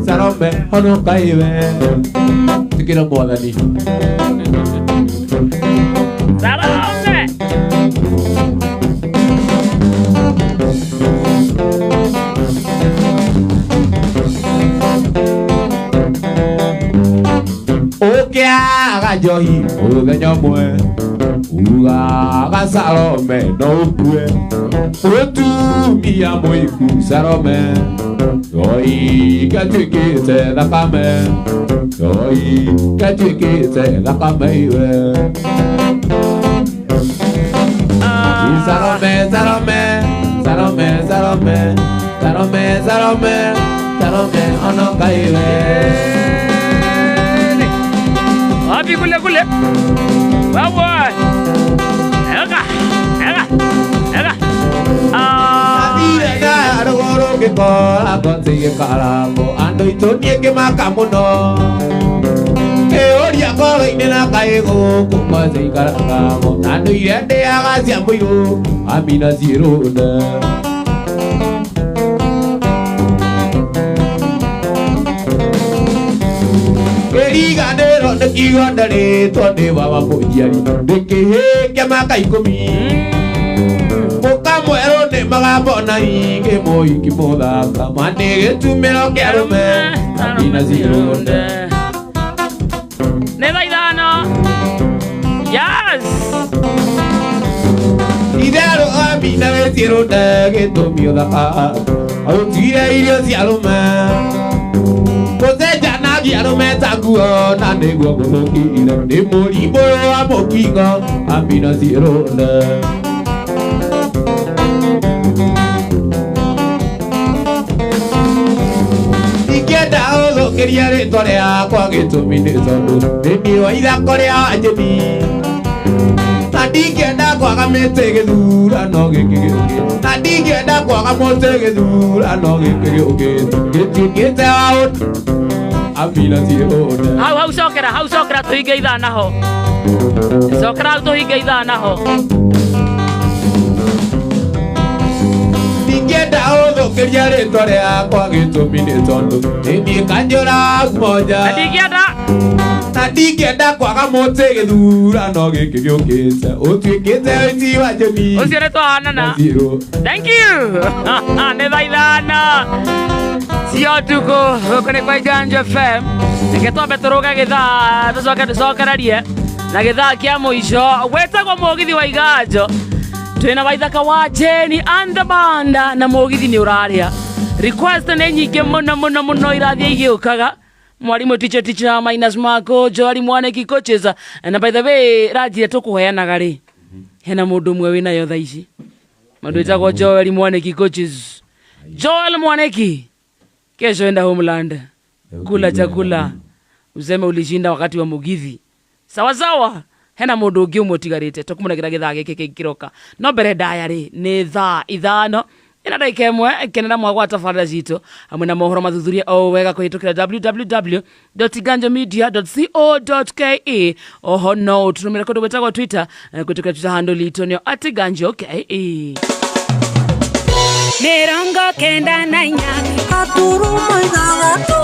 Salome, hono kaiwe. Tikira mwathani. Salome. Okia gajohi, ugenya mwe. Uga Salome no kue. Otu mia moiku Salome. Oi katuikite nakame. Oi katuikite nakame iwe. Salome, Salome, Salome, Salome, Salome, Salome, Salome, ono kaiwe. Abi kule kule. Wawa. Ega. Abira arogoro ke kola konse ke karamo ando itonie ke makamuno. Ke oria ko ina kaigo kuma se karamo ando irende agasi ambuyo amina zirona. Ganero de kigondare to de baba pojari de ke kama kai komi boka muero de maga bonai ke moi ki moda kamane ke tu mero kero me amina zironde ne daidano yes idaro amina zironde ke to mioda au tira irio zialuma Kose jana giaro metaguo na negwo goki ina de mori boro amokingo amina zirona. Ikenda ozo keriare torea kwa getumine zono de miwa ida korea ajemi. Nadigenda kwa gamete gedura no gekege. Nadigenda kwa gamote gedura no gekege. Get out. Amina zirona. How sokera to higeida naho. Sokera to higeida naho. Ningenda ozo keriare torea kwa getumine zono. Emi kanjora moja. Nadigenda kwa gamote gedura no gekege. Otwekete iti wajemi. Osiere to anana. Thank you. Ne daidana. Sio tuko kone kwa Ganja FM. Ngeto betoroga getha tuzokerarie na getha kia muico wetagwo mugithi wa Iganjo. Twina waithaka wa Jenny and the Banda na mugithi ni uraria. Request ne nyingi muno irathie igiukaga. Mwalimu teacher minus Marco Joali Mwaneki coaches na by the way rajia tukuheanaga ri. Hena mundu mwe wina yo thaici. Mundu wetagwo Joali Mwaneki coaches. Joel Mwaneki. Kesho enda Homeland. Kula chakula. Useme ulishinda wakati wa mugithi. Sawa. Hena mundu ungi umutigarite. Tukumunagira githaa giki kiroka. No mbere diary ni thaa ithano. Ina daika imwe kenera mwagwa tabarĩra citũ hamwe na mohoro mathuthuria o wega kũhĩtũkĩra www.ganjomedia.co.ke. Oho no ũtũrũmĩre kũndũ gwĩtagwo Twitter kũhĩtũkĩra Twitter handle itũ nĩyo @ganjo.ke. Mirongo kenda na inya Gaturumo ithathatũ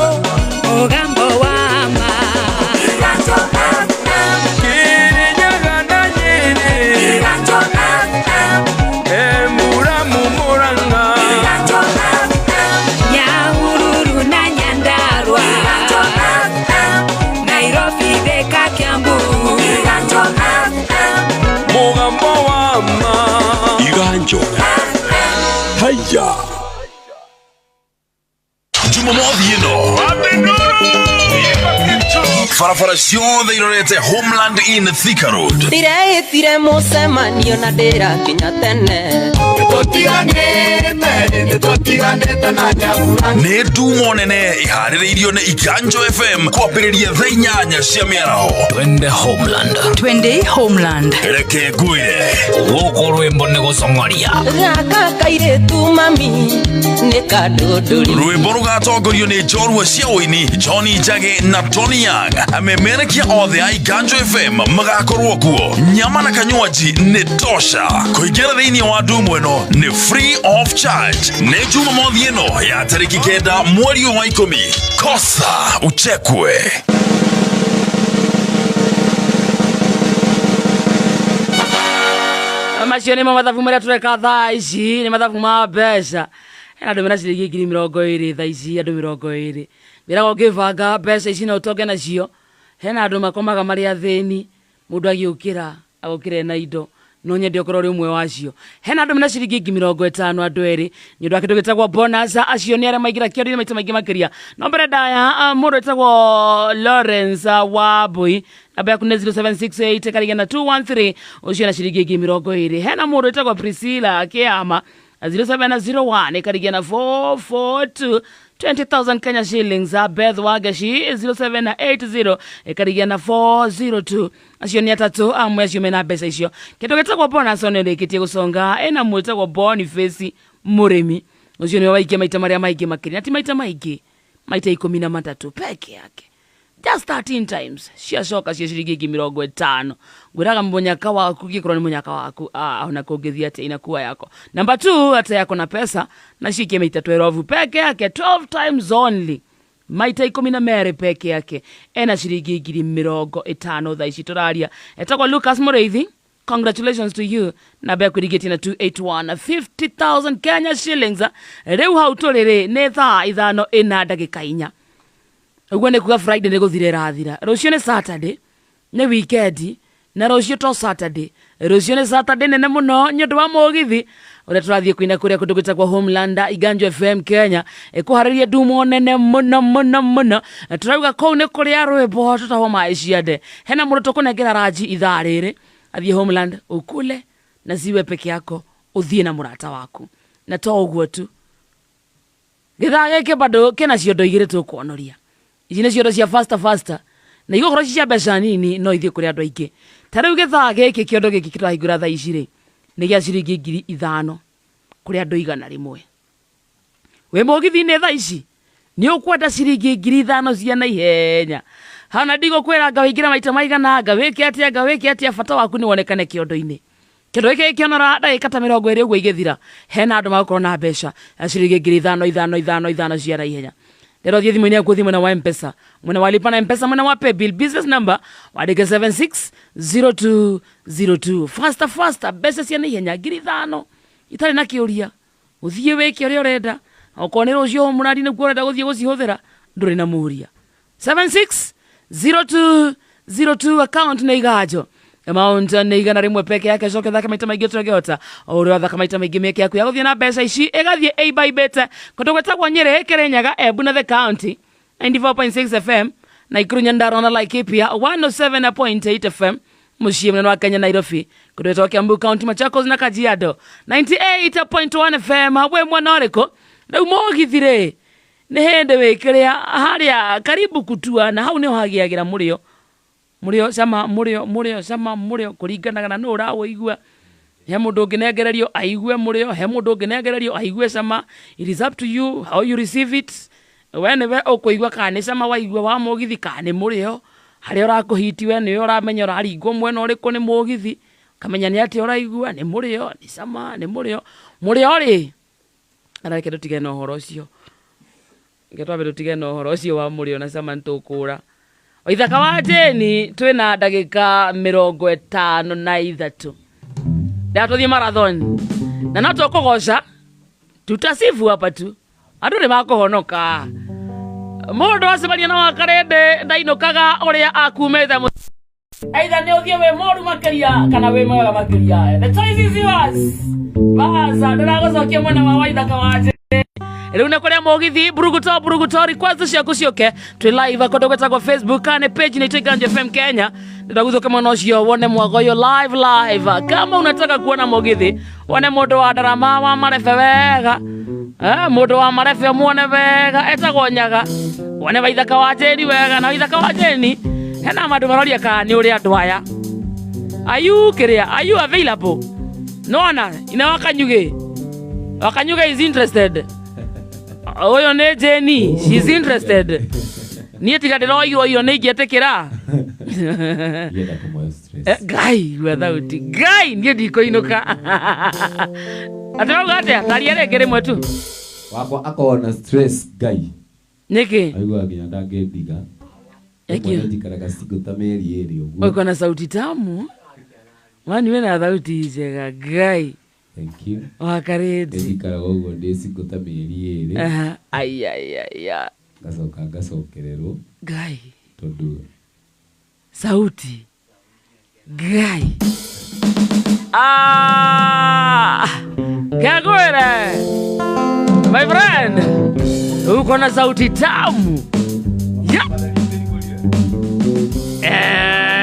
Mũgambo wa ma Iganjo FM Kirinyaga na Nyeri Iganjo FM Muramu Murang'a Iganjo FM Nyahururu na Nyandarua Iganjo FM Nairobi Thika Kiambu Iganjo FM Mũgambo wa ma Iganjo Haya Jumamothi ino Farafara ciothe irorete Homeland in Thika Road. Tire mucemanio na ndĩra kinya tene. Tũtiganĩte nä ndumo nene iharä na Iganjo FM kwambĩrĩria thaa 8 cia mĩaraho. Twende Homeland reke ngwĩre gũkũ rwĩmbo nĩ gũcongoria gaka kairĩtu mami nĩ kandũndũri. Rwĩmbo rũgatongorio nĩ njorua cia ũini Johnny Njage na Tony Young. Amemerekia othe a Iganjo FM magakorwo kuo. Nyama na kanywaji nĩ tosha. Kũingĩra thĩinĩ wa ndumo ĩno nĩ free of charge. Nĩ Jumamothi ĩno ya tarĩki 9 mweri wa 10. Kosa uchekwe. Macio nĩ mathabu marĩa tũreka thaa ici, nĩ mathabu ma mbeca. Hena andũ mena ciringi 20,000 thaa ici, andũ 20,000. Wĩraga ũkĩbanga mbeca ici na ũtonge nacio. Hena andũ makomaga marĩ athĩni, mũndũ agĩũkĩra agũkĩre na indo. No nyende ũkorwo ũrĩ ũmwe wacio. Hena andũ mena ciringi 50,000 andũ erĩ. Nĩ ũndũ wa kĩndũ gĩtagwo bonus, acio nĩ arĩa maingĩra kĩondo-inĩ maita maingĩ makĩria. No mbere ndaya mũndũ wĩtagwo Lawrence Wambui. Namba yaku nĩ 0768 karigana 213 ũcio na ciringi 20,000. Hena mũndũ wĩtagwo Priscilla Kĩama 0701 karigana 442 20,000 Kenya shillings. Beth Wagashi 0780 karigana 402. Acio nĩ atatu amwe acio mena mbeca icio. Kĩndũ gĩtagwo bonus nĩ rĩkĩtie gũconga. Ena mũndũ wĩtagwo Boniface Mũrĩmi. Ucio nĩ waikia maita marĩa maingĩ makĩria. Ati maita maingĩ. Maita 13 peke yake. Just 13 times. Ciacoka cia ciringi 50,000. Gwĩraga mũnyaka waku gĩkorwo nĩ mũnyaka waku. Ona kũngĩthia atĩ inakuwa yako. Number 2 hata yako na pesa. Na cikie maita 12 peke yake. 12 times only. Maita 12 peke yake. Ena ciringi 50,000 thaa ici tũraria. Etagwo Lucas Mũrĩithi. Congratulations to you. Namba yaku ĩringĩtie na 281 50,000 Kenya shillings. Rĩu hau tũrĩrĩ nĩ thaa 5 ĩna ndagĩka 4. Uguo nĩ kuga Friday nĩ gũthira ĩrathira. Rũciũ nĩ Saturday, nĩ weekend, na rũciũ to Saturday. Rũciũ nĩ Saturday nene mũno nĩ ũndũ wa mũgithi. Ũrĩa tũrathiĩ kũina kũrĩa kũndũ gwĩtagwo Homeland Iganjo FM Kenya. Kũharĩria ndumo nene mũno. Tũrauga kũu nĩ kũrĩa rwĩmbo tũtahwo maaĩ ciande. Hena mũndũ tũkũnengera ranji ithaa rĩrĩ. Athiĩ Homeland ukule na ziwe peke yako uthiĩ na mũrata waku. Na to ũguo tu. Gĩthaa gĩkĩ bado kĩna ciondo igĩrĩ tũkuonoria. Ici nĩ ciondo cia faster. Na igũkorwo cia mbeca nini no ithiĩ kũrĩ andũ aingĩ. Ta rĩu gĩthaa gĩkĩ kĩondo gĩkĩ kĩrahingũra thaa ici rĩ. Nĩ gĩa ciringi 5,000 kũrĩ andũ 100. We mũgithi-inĩ thaa ici nĩ ũkwenda ciringi 5,000 cia na ihenya. Hana ndigũkwĩra ngawĩingĩra maita maigana, ngawĩke atĩa bata waku nĩ wonekane kĩondo-inĩ. Kĩndũ gĩkĩ kĩonora ndagĩka ta 20 ũguo igĩthira. Hena andũ magũkorwo na mbeca ciringi 5,000 cia na ihenya. Lero thiĩ thimũ-inĩ yaku thimũ na wa M-Pesa. Mwena wa lipa na M-Pesa, mwena wa paybill business number wadĩke 760202. Faster mbeca cia na ihenya 5,000 itarĩ na kĩũria. Ũthiĩ wĩke ũrĩa ũrenda. Okorwo nĩ rũciũ mũradi nĩguo ũrenda gũthiĩ gũcihũthĩra ndũrĩ na mũria. 760202 account nĩ Iganjo. Amount nĩ 100 peke yake. Coke thaka maita maingĩ tũragĩhota. O ũrĩa thaka maita maingĩ mĩeke yaku ya gũthiĩ na mbeca ici ĩgathiĩ A-by-bete. Kũndũ gwĩtagwo Nyĩrĩ, Kĩrĩnyaga, Embu na the County 94.6 FM na Ikuru Nyandarua na Laikipia 107.8 FM mũciĩ mũnene wa Kenya Nairobi. Kũndũ gwĩtagwo Kiambu County, Machakos na Kajiado 98.1 FM. We mwana ũrĩkũ rĩu mũgithirĩ nĩ hĩndĩ wĩkĩrĩa harĩa karibu kutua na hau nĩho hagiagĩra mũrĩo sama kũringanaga na nũ ũrawĩigua. He mũndũ ũngĩnengererio aigue mũrĩo, he mũndũ ũngĩnengererio aigue sama. It is up to you how you receive it. We nĩwe ũkũigua kana nĩ sama waigua wa mũgithi kana nĩ mũrĩo. Harĩa ũrakũhiti we nĩwe ũramenya ũraringwo mwena ũrĩkũ nĩ mũgithi. Kamenya nĩ atĩ ũraigua nĩ mũrĩo, nĩ sama, nĩ mũrĩo. Mũrĩo rĩ. Arake tũtige na ũhoro ũcio. Ngetwabe tũtige na ũhoro ũcio wa mũrĩo na sama ntũkũra. Oithaka wa Jeni twĩna ndagĩka 53. Ndatũthiĩ marathon. Na no tũkũgoca. Tutasifu hapa tu. Andũ nĩ makũhonoka. Mũndũ acemania na Wakarende ndainũkaga ũrĩa akumĩte. Aitha nĩ ũthiĩ wĩ mũru makĩria kana wĩ mwega makĩria. The choice is yours. Baza ndĩragũcokia mwena wa Waithaka wa Jeni. Rĩu nĩ kũrĩa mũgithi buruguto request ciaku ciũke twĩ live kũndũ gwĩtagwo Facebook kana page nĩ Iganjo FM Kenya. Ndagũthoke mwena ũcio wone mwagoyo live. Kama unataka kuona mũgithi wone mũndũ wa Ndarama wa Marefe wega Mũndũ wa marefe muone wega etagwo Nyaga. Wone Waithaka wa Jeni wega na Waithaka wa Jeni. Hena mandu maroria ka ni uri andu aya. Are you available? Nona, ina Wakanyuge. Wakanyuge is interested. Oyo ne Jeni, she's interested. Niye tikadero iyo ne giatekera. Yenda kumoyo stress. Guy, without guy ndiye diko inoka. Atero gate, tariere gere mwetu. Wako akona stress guy. Niki. Aigua ginya ndangediga. Ndikaraga siku tameri eri uguo. Uko na sauti tamu. Mani wena sauti njega guy. Thank you. Wakaredi. Ndikaraga uguo ndi siku tameri eri. Ai. Gacokererwo. Guy. Tondu sauti guy. Kagwere. My friend. Uko na sauti tamu. Yeah.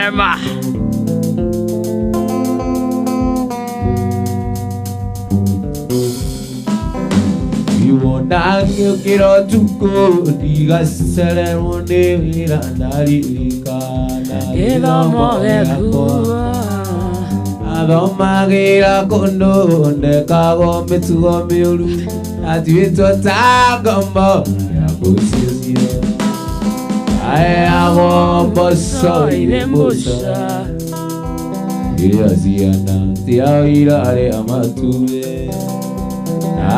Emma. Nangyo kiro tuko diga sere monde irandari kana Elomo ekua Adomagira kondo ndekago metugo miuru Atuito tagombo Yabusisio Ayago boso ilembusa Iliasiana Tia irare amatube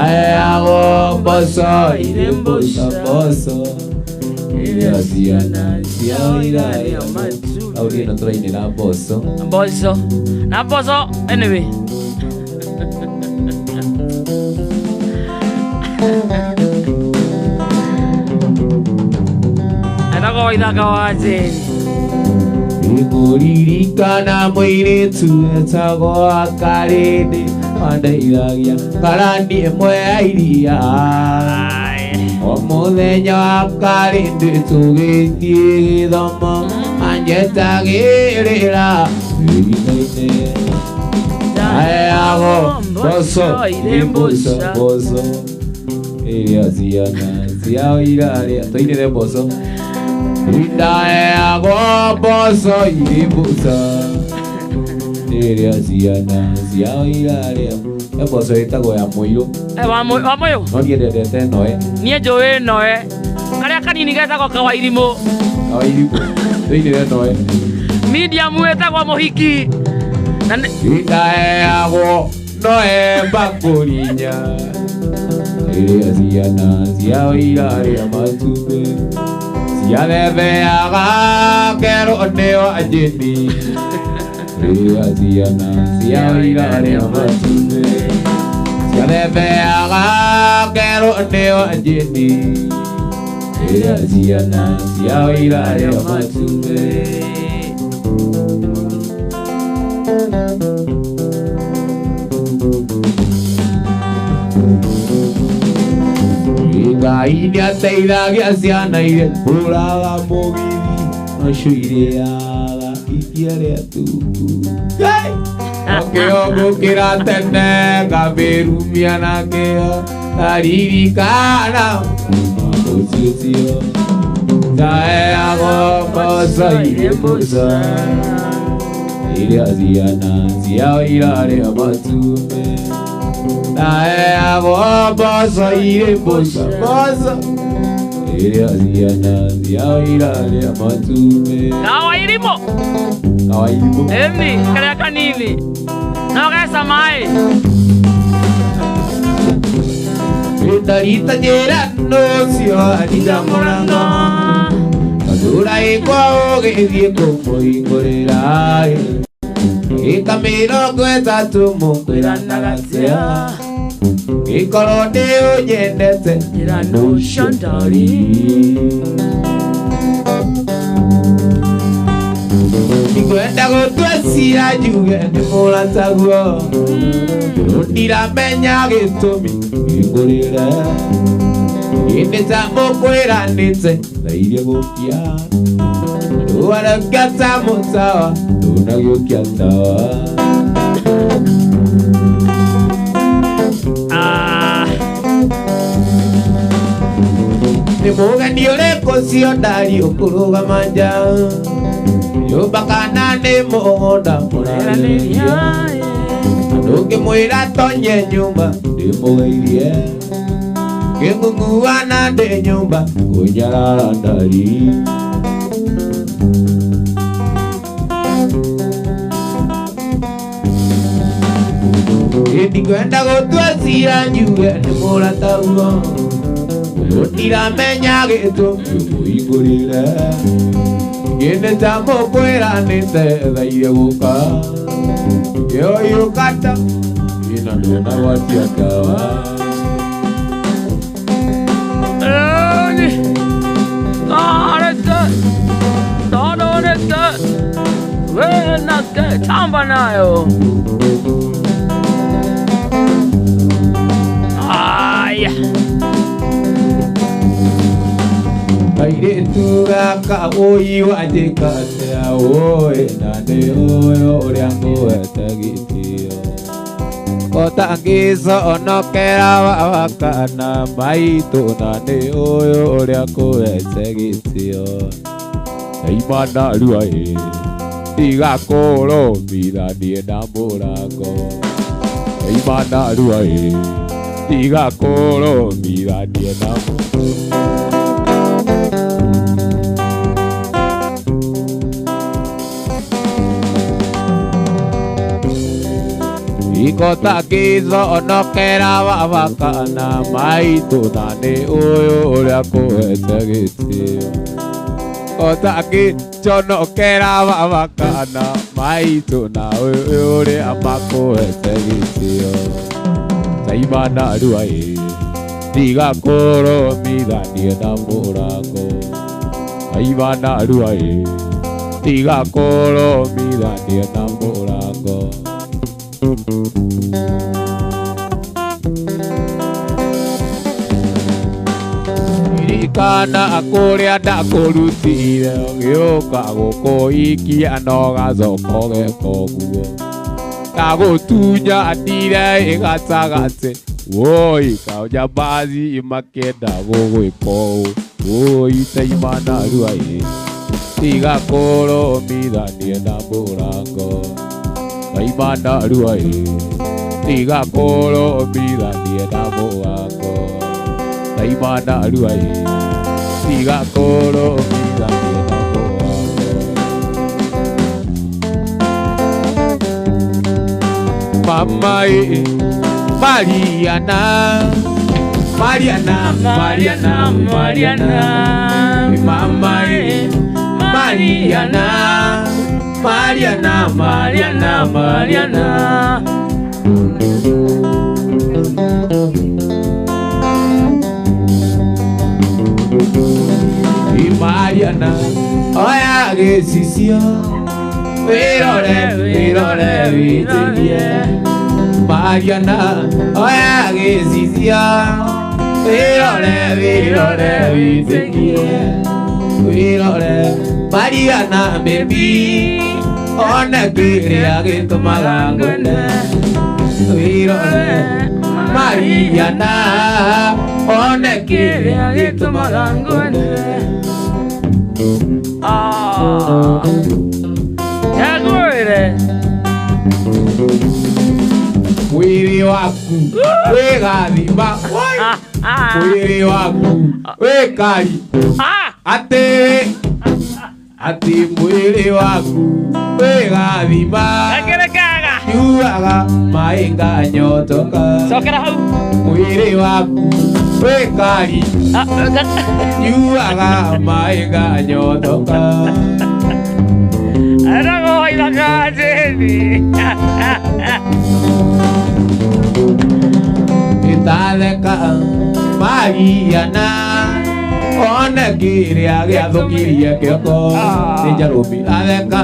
Ayago boso ilembusa boso Iliasiana Tia irare amatube Auri no traine na boso anyway Anago Waithaka wa Jeni Ikuririkana mwiretu etagwo Akarindi Wandeithagia karandi imwe ya iria O muthenya wa Akarindi tugithie githomo anjetagirira ririkaine Ayago boso ilimbusa boso Iria ciana ciao iraria toinire boso Ayago boso ilimbusa Iria ciana ciao iraria boso itagwo ya muiru wa muiru no ndiendete noe nie njuwi noe karia kanini getagwo kawairimo toinire noe medium etagwo muhiki Ayago noe bakurinya Iria ciana ciao iraria matumbĩ Ciathetheaga kero nĩ wa Jeni Iria ciana ciao iraria matumbĩ Ciathetheaga kero nĩ wa Jeni Iria ciana ciao iraria matumbĩ Ngai nĩ ateithagia ciana iria kũraga mũgithi nocio irĩaga iria rĩa tuku Okĩongũkĩra tene ngambĩrumia na kĩo ndaririkana ũcio ndaheagwo mboco irĩ mbũca iria ciana ciao irarĩa matumbĩ Ayago boso ilimbusa boso Iria ciana ciao iraria matumbĩ Kawairimo Emi karia kanini No gesa mai Rita njĩra nũcio anitha mũrango Kathura ĩkwa ũgĩthiĩ kũmũhingũrĩra Ĩka mĩrongo ĩtatũ mũkwĩranaga cia Gĩkorwo nĩ ũnyendete njĩra nũcio ndari Ndikwenda gũtua cira njuge nĩ mũrataguo Ndiramenya gĩtũmi hingũrĩre Hĩndĩ ta mũkwĩranĩte thaire gũkia Ndũaragia ta mũtawa ndũnagĩũkia tawa Ni mugeni ureko cio ndari ukurugama nja nyumba kana ni mugonda murarĩria ndũngĩmwĩra tonye nyumba ndĩmũgeirie ngĩng'ung'uana ndĩ nyumba kũnyarara ndari ndikwenda gũtua cira njuge nĩ mũrataguo gũtiramenya gĩtũmi mũhingũrĩre ngĩnĩ ta mũkwĩranĩte thaire gũka yoyũkata ĩna ndona gwatia tawa Tamba nayo. Ay. Kairetu gaka ũyũ andĩkate oĩ na nĩ ũyũ ũrĩa ngũhete gĩtĩo ũtangĩconokera wakana maitũ na nĩ ũyũ ũrĩa ngũhete gĩtĩo Daima narua tiga kũrũmithanie na mũrango Daima narua tiga kũrũmithanie na Ikota ngĩconokera wakana maitũ na nĩ ũyũ ũrĩa ngũhete gĩtĩo Otangĩconokera wakana maitũ na ũyũ ũrĩa makũhete gĩtĩo Daima narua tiga kũrũmithanie na mũrango Daima narua tiga kũrũmithanie na mũrango Irikana kũrĩa ndakũrutire gĩũka gũkũhikia no gacoka ũgeka ũguo Ndagũtunya ndire ĩgatagatĩ woi kaũjambazi makĩenda gũgwĩka ũũ woi Daima narua tiga kũrũmithanie na mũrango Daima narua tiga kũrũmithanie na mũrango Daima narua tiga kũrũmithanie na mũrango Mama Mariana Mariana Mariana Mariana Mama Mariana Mariana Mariana Mariana Mariana oya gĩcicio wĩrore wĩrore wĩtĩkie Mariana oya gĩcicio wĩrore wĩrore wĩtĩkie wĩrore Mariana baby ona kĩrĩa gĩtũmaga ngwende wĩrore Mariana ona kĩrĩa gĩtũmaga ngwende Mwĩrĩ waku wĩ gathima mwĩrĩ waku wĩ kari atĩ mwĩrĩ waku wĩ gathima nyuaga maĩ nganyotoka mwĩrĩ waku wĩ kari nyuaga maĩ nganyotoka Itatheka Mariana ona kĩrĩa gĩathũkirie kĩongo nĩ njarũmi atheka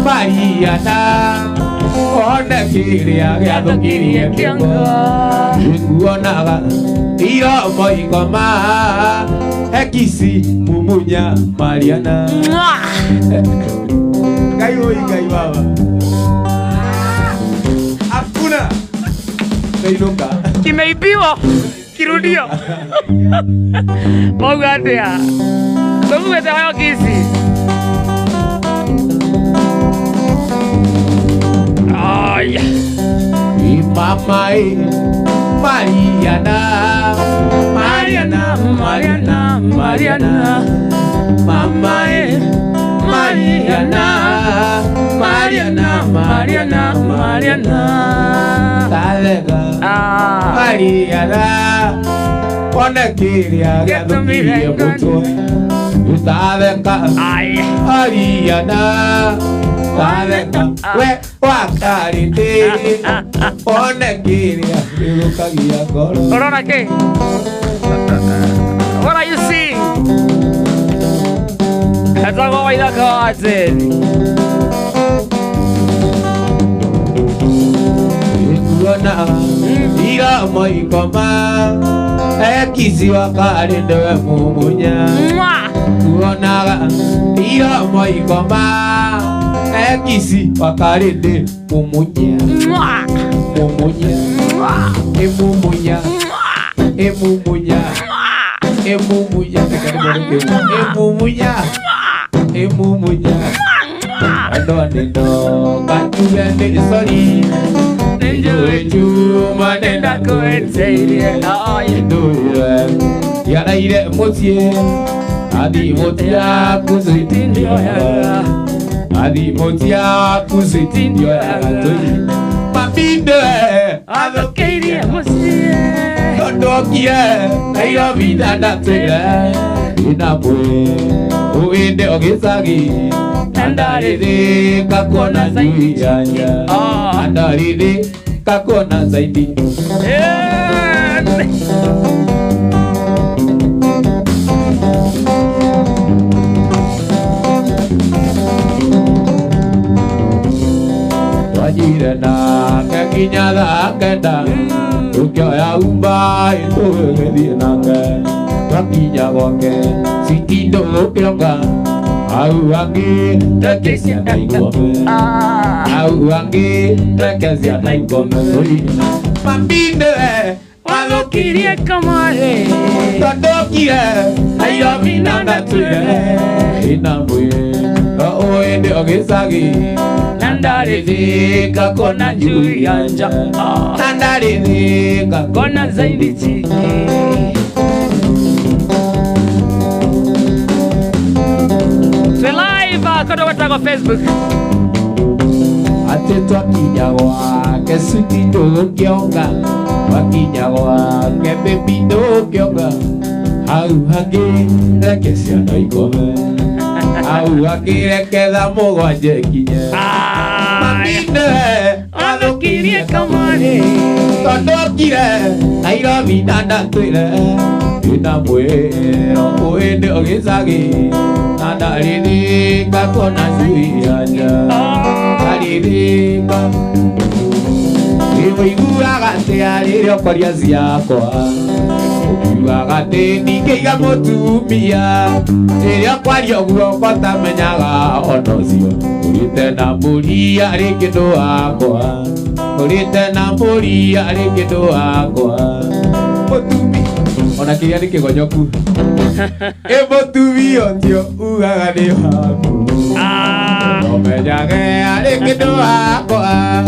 Mariana ona kĩrĩa gĩathũkirie kĩongo nguonaga iromo ikoma ekisi mumunya Mariana Ngai baba hakuna Kainuka Kimeibiwa kirudio. Mogatea. Mungu atawayo kisi. Ay. Mama Mariana, Mariana, Mariana, Mariana. Mama Mariana, Mariana, Mariana, Mariana. Talega, Mariana. Pone kiria gatumire buto. Talega, Mariana. Talega, we wakarite. Pone kiria ilukagia koro. Corona ke? What are you seeing? That's all I got cards in. Ira moi koma ekisi wakare ndewe mumunya kuonaga ira moi koma ekisi wakare nde mumunya mumunya emumunya emumunya emumunya emumunya emumunya ando ando kanjuwe ndi sorry Nenju manenda kuenseire ayendoe yara ire motie adi motia kuzitindio ya adi motia kuzitindio ya toi mabinde adokeire motie dodokie ayo vida datela inapwe uende ogesagi Andaride kakona zaidi anja Andaride kakona zaidi Wajirana kakinyada kenda Tukyo ya umba itu gedinanga Wakinya wake sitindo kiranga Au angi tekesia naikome Au angi tekesia naikome Mambinde Walokirie kamare Todokire Ayomina natue Inambue Oende ogesagi Nandaride kakona juu yanja Nandaride kakona zaidi chini We're live kodo watago Facebook. Ateto akinyagwa kesitindo kionga wakinyagwa kebebindo kionga au hage rekesia naikome au hage rekeda mogwaje kinya maminde alokirie kamare todokire Nairobi ndandatwire inamwe oende ogesagi Andaridika kona zuiaja Andaridika Iwo iguragate aririo koria ziakwa Ukiugagate nikeiga mutumia Irio kwario guoko tamenyaga onocio Urite na muria ari kindu wakwa Urite na muria ari kindu wakwa Mutumia Ona kiria ni kigonyoku Emotubi ontio ugaga ni haku Omenyage ari kindu wakwa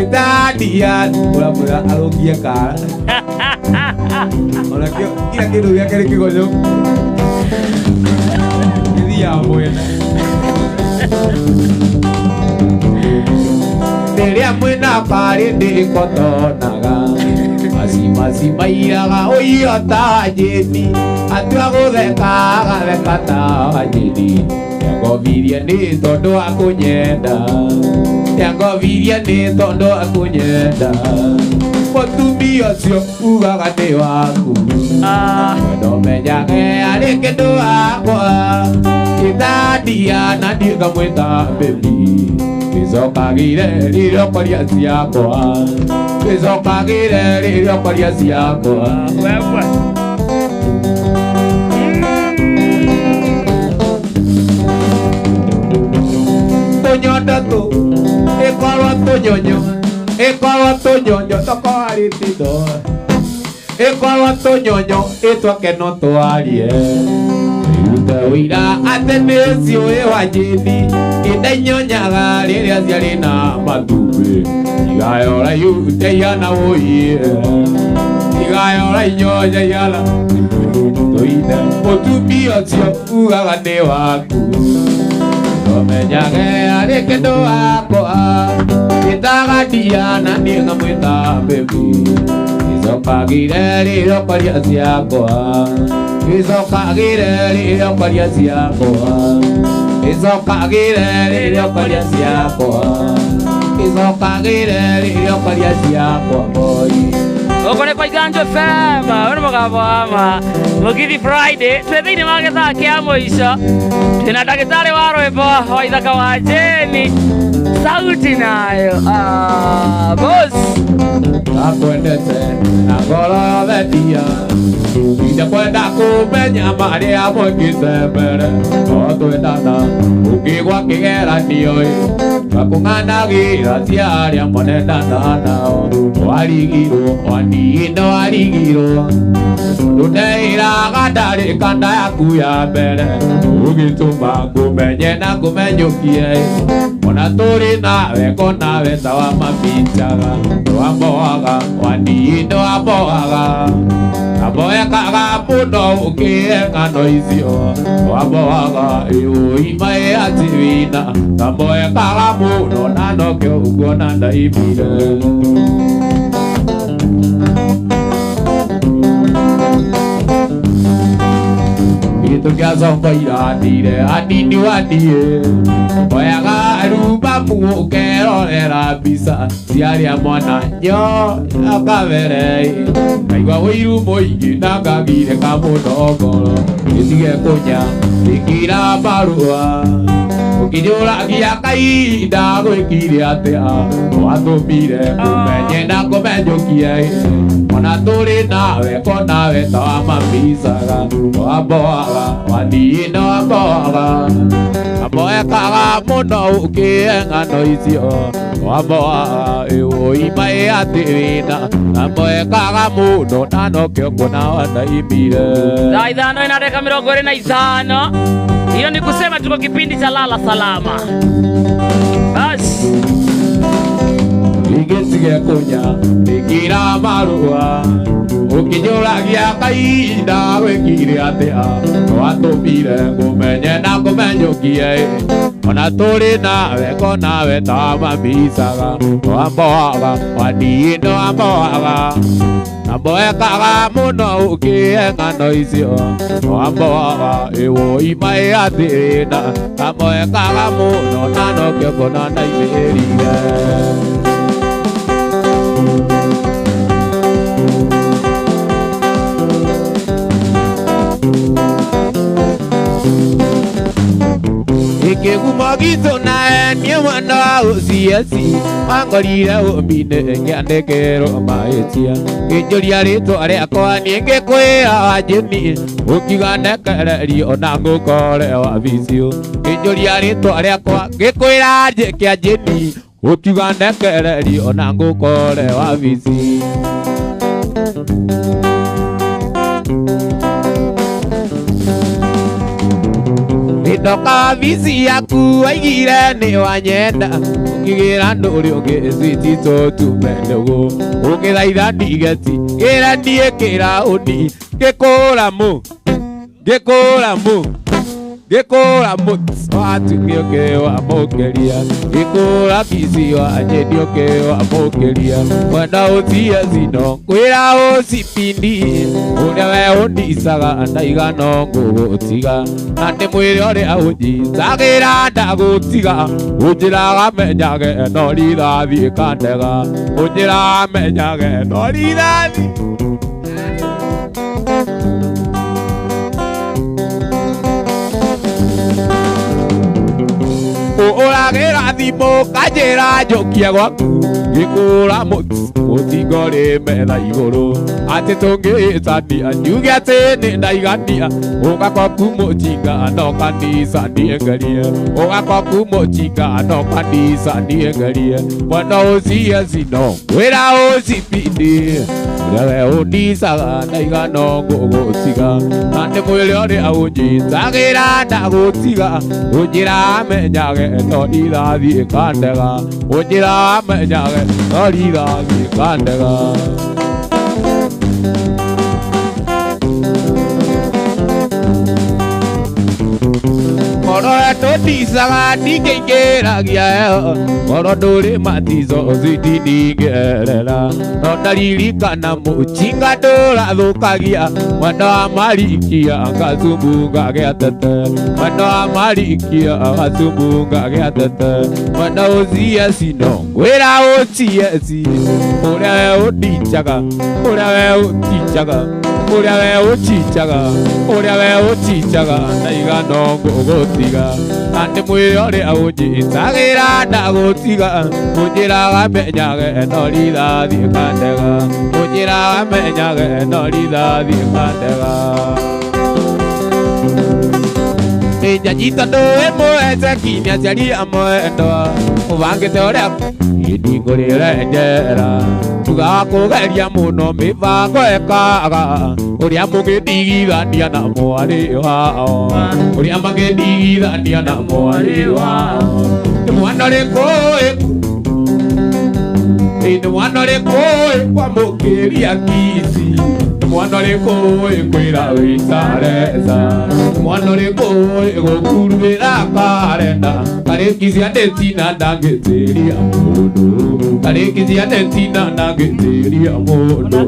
Itadia Mura arokie kara Ona kira kindu giake ni kigonyoku Kithia mwena Riria mwena pari ndikotonaga Masima iraga oiota jeni Atua guthekaga thekata jeni Yangovirie ni tondu akunyenda Yangovirie ni tondu akunyenda Mutumia ucio ugaga ni waku Ndomenyage ari kindu wakwa Itadia na ndigamwita baby Nizokagire ririo koria ciakwa Nizokagire ririo koria ciakwa Tonyondo tu Ikorwo tunyonyo Ikorwo tunyonyo Toko harĩ tindo Ekorwo tũnyonyo ĩtwake no twarie Rute wĩra atĩ nĩciũĩ Wanjĩthi Ĩndainyonyaga rĩrĩa ciarĩ na matumbĩ Igayora yute ihana ũiye Igayora inyonya ihana Tũine mũtumia ũcio ugaga nĩ waku Tomenyage arĩ kĩndũ wakwa Gĩtagandia na niĩ ngamwĩta baby Gĩcokagĩre rĩrĩa kwaria ciakwa Gĩcokagĩre rĩrĩa kwaria ciakwa Gĩcokagĩre rĩrĩa kwaria ciakwa Gĩcokagĩre rĩrĩa kwaria ciakwa boy Okone kwa Iganjo FM, wana mũgambo wama Mugithi Friday, twĩ thĩinĩ wa gĩthaa kĩa mũico Twĩna ndagĩtarĩ wa rwĩmbo wa Ithaka wa Jeni Sauti nayo, boss Nakwendete na ngoro yothe ndia Ndakwenda kũmenya marĩa mwĩkĩte mbere No twendana ũkĩgwa kĩgeranio Gakũng'anagĩra cia arĩa mwanendana nao Warigirwo, wanino warigirwo Ndũneĩraga ndarĩ kanda yaku ya mbere Ũgĩtũma ngũmenye na ngũmenyũkie Ona tũrĩ nawe konawe ta wa mabinjaga Nĩwamboaga, wanino wamboaga Namoekaga mũno ũkĩhe ng'ano icio Nĩwamboaga ĩũimaĩ atĩ wĩna Namoekaga mũno na nokĩo ũkuona ndaimire Tukiacokoira andire anini waniĩ Oyaga rumbamu ũkerorera mbica ciarĩa mwana nyo akabere Ngaigua wĩiru mũingĩ na ngagirĩka mũno ngoro Gĩtige kũnya ngĩkĩra marũa Ũkĩnyũragia kahinda gwĩkire atĩa Watũmire ngũmenye na ngũmenyũkie Ona tũrĩ nawe konawe ta wa mamicaga Wamboaga, wanino wamboaga Namoekaga mũno ũkĩhe ng'ano icio Wamboaga ĩũimaĩ atĩ wĩna Namoekaga mũno na nokĩo kuona wandaimire Saa 5 na dakika 25 Hiyo ni kusema tuko kipindi cha lala salama Bas Gĩtige kũnya ngĩkĩra marũa Ũkĩnyũragia kahinda gwĩkire atĩa Watũmire ngũmenye na ngũmenyũkie Ona tũrĩ nawe konawe ta wa mamicaga Wamboaga, wanino wamboaga Namoekaga mũno ũkĩhe ng'ano icio Wamboaga ĩũimaĩ atĩ wĩna Namoekaga mũno na nokĩo kuona ndaimĩrire Kĩgumo gitũ nae niĩ mwana wa ũciaci Wangorire ũmbi-inĩ ngĩandĩkĩrwo mahĩtia Ngĩnjũria rĩtwa rĩakwa niĩ ngĩkwĩra Wanjĩni Ũkiuga ndekererio na ngũkore wabici Ngĩnjũria rĩtwa rĩakwa ngĩkwĩra njĩke Wanjĩni Ũkiuga ndekererio na ngũkore wabici Ndoka visi yaku waigire nĩ wanyenda Ũkĩgĩra ndũrĩ ũngĩ switi tũtumendeguo Ũkĩthaitha ndigeti gĩra niĩ kĩra ũni Ngĩkũra mũ Ngĩkũra watuĩke ũkĩwa mũkĩria Ngĩkũra visi Wanjĩni ũkĩwa mũkĩria Mwenda ũtia cino kwĩra ũcipindi Ũrĩa we ũndicaga ndaigana ngũgũtiga Na nĩ mwĩre ũrĩa ũnjicagĩra ndagũtiga Ũnjĩraga menyage no rithathi ĩkandega Ũnjĩraga menyage no rithathi Ũragĩra thimũ kanjĩra njũkie gwaku Ngĩkũra mutingore metha iguru ati tungitania nyuge ati ni ndaigania ugakoku mutinga no kanisa ndiengerie ugakoku mutinga no kanisa ndiengerie mwana ucia sino wira ucipindi wewe undisaga ndaigano ngugutiga andi mwiri uri aunjitagira ndagutiga unjira menyage no ndirathie kandega unjira menyage no ndirathie kandega Moro atotisaga ndingĩingĩragia moro ndũrĩ matizo zindingerera no ndaririkana mũcinga ndũrathũkagia mwana wa marikia ngacumbu ngagĩatete mwana wa marikia ngacumbu ngagĩatete mwana ũcia sino wĩra ũcieci ũrĩa we ũndichaga ũrĩa we ũndichaga Uria we uchichaga ndaigano ngũgũtiga andi mwĩrĩ ũrĩa ũnjitagira ndagũtiga ũnjĩraga menyage no rithathiĩ kandega ũnjĩraga menyage no rithathiĩ kandega Njanyita ndũĩ mwete kinya ciari amwendwa ũbangĩte ũrĩa ndingũrĩre njera tuga kũgeria mũno mĩbango ĩkaga ũrĩa mũgĩndigithania na mwarĩ wao ũrĩa magĩndigithania na mwarĩ wao nĩ mwana ũrĩkũ kwamũkĩria kisi mwana ũrĩkũ kwĩra wĩtareza mwana ũrĩkũ gũkurumĩra karenda tarĩki cia ndetina ndangĩtĩria mũndũ tarĩki cia ndetina ndangĩtĩria mũndũ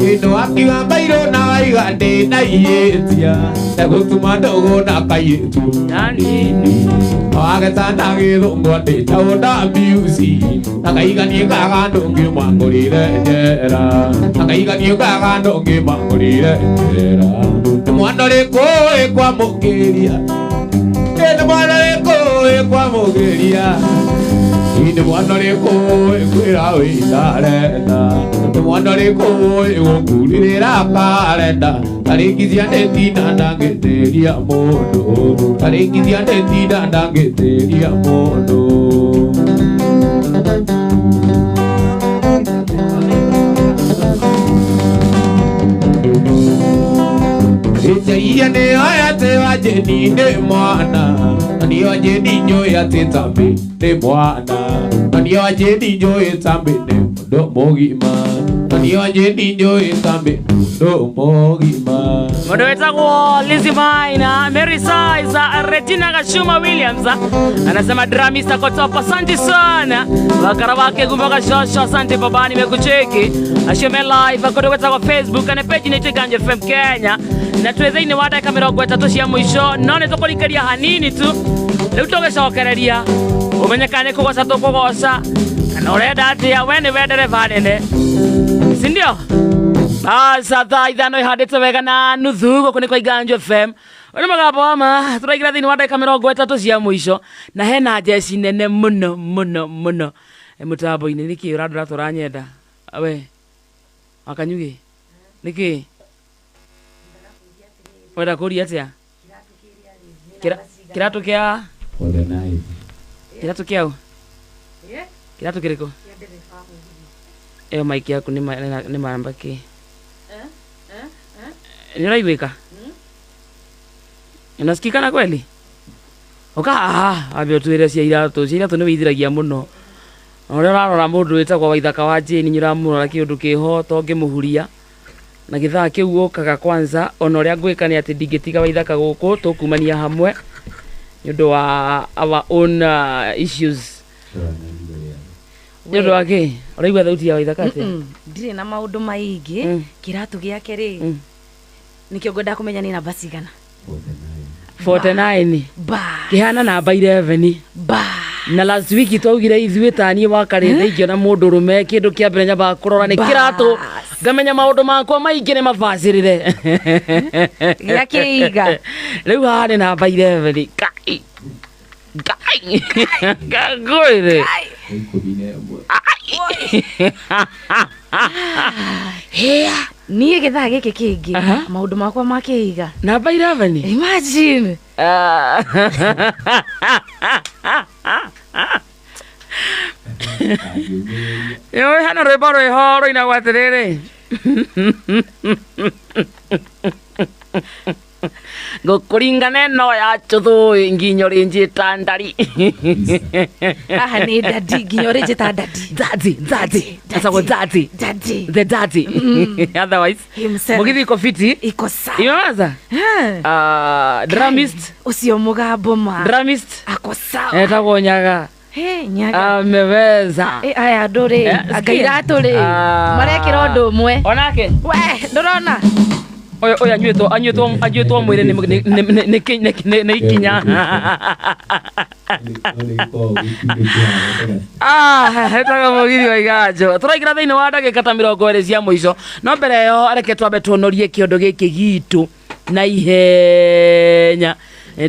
Ino akiga bairo na waiga ndĩna ihĩtia ndagũtuma ndogo na kairĩtu nini wagetana gĩthũngwa ndĩtaũnda mbiuci akaiganie kaga ndũngĩ mangũrĩre njera akaiganie kaga ndũngĩ mangũrĩre njera nĩ mwana ũrĩkũ kwamũkĩria nĩ mwana ũrĩkũ kwamũkĩria Nĩ mwana ũrĩkũ kwĩra wĩtarenda nĩ mwana ũrĩkũ gũkurĩrĩra karenda tarĩki cia ndetina ndangĩtĩria mũndũ tarĩki cia ndetina ndangĩtĩria mũndũ Iria nĩ oyate wajeni nĩ mwana Nani wajeni nyoya tetambe ne mwana Nani wajeni nyoya tambe ne ndo mogima Nani wajeni nyoya tambe ndo mogima Modo wetagwo Lizzy Maina Mary Saiza Regina Gashuma Williams anasema dramista kotopa asante sana wakara wake kumboka shosho asante baba nimekucheki asheme live akodo wetagwo Facebook na page ni Ganja FM Kenya na twezaini wada kamera gweta cia mwisho none tokolikaria hanini tu leo togecokereria umenyekane kugoca tukugoca kana urenda atia we ni wendere vanene sindio asa thaa ithano ihandite wega na nuthu guku ni kwa Ganja FM uri magabo ama turaigira thini wada kamera gweta cia mwisho na hena jeci nene muno mutambo-ini niki uradura turanyenda we akanyugi niki wenda kuria atia kiratu kia kiratu kiao kiratu kiriko eo maiki yaku ni marambaki ni raigwika unasikika na kweli oka abio tuire cia iratu ni withiragia muno ore rarora mundu witagwo Waithaka wa Jane nyiramurora kiundu kiho to ngimuhuria na githaa kiu okaga kwanza ona uria ngwika ni ati ndingitiga Waithaka guku tukumania hamwe nyondo wa our own issues nyondo wake uraigwa thauti ya Waithaka ati ndire na maundu maingi kiratu giake ri nikio ngwenda kumenya ni namba cigana 49 ba kihana namba 11 ba na last week twaugire ithuĩ tani wa karethe ingĩona mũndũ rume kĩndũ kĩa mbere nyamba kurora nĩ kiratu ngamenya maundu makwa maingi ni mabacirire gakiiga riu hari na namba 11 kai ngwire niä gä thaa gä kä kä ngä maå ndå makwa makä namba 11 imagine yo hana rwimbo rwiho rwinagwo atiriri ngukuringana no ya chuthu nginyo rinjita ndari aha nä dadi nginya rä njä ta daddy asagwo daddy the daddy otherwise mugithi iko fiti iko sawa imewaza drumist å cio må gambo ma drumist ako sawa etagwo nyaga nyaga ameweza aya ndå rä angairatå rä marekä ra å ndå å mwe onake we ndå rona oyo anyuitwo mwire ni ikinya hetaga mugithi wa iganjo turaingira thiini wa ndagika ta 20 cia muico no mbere yo reke twambe tuonorie kiondo giki gitu na ihenya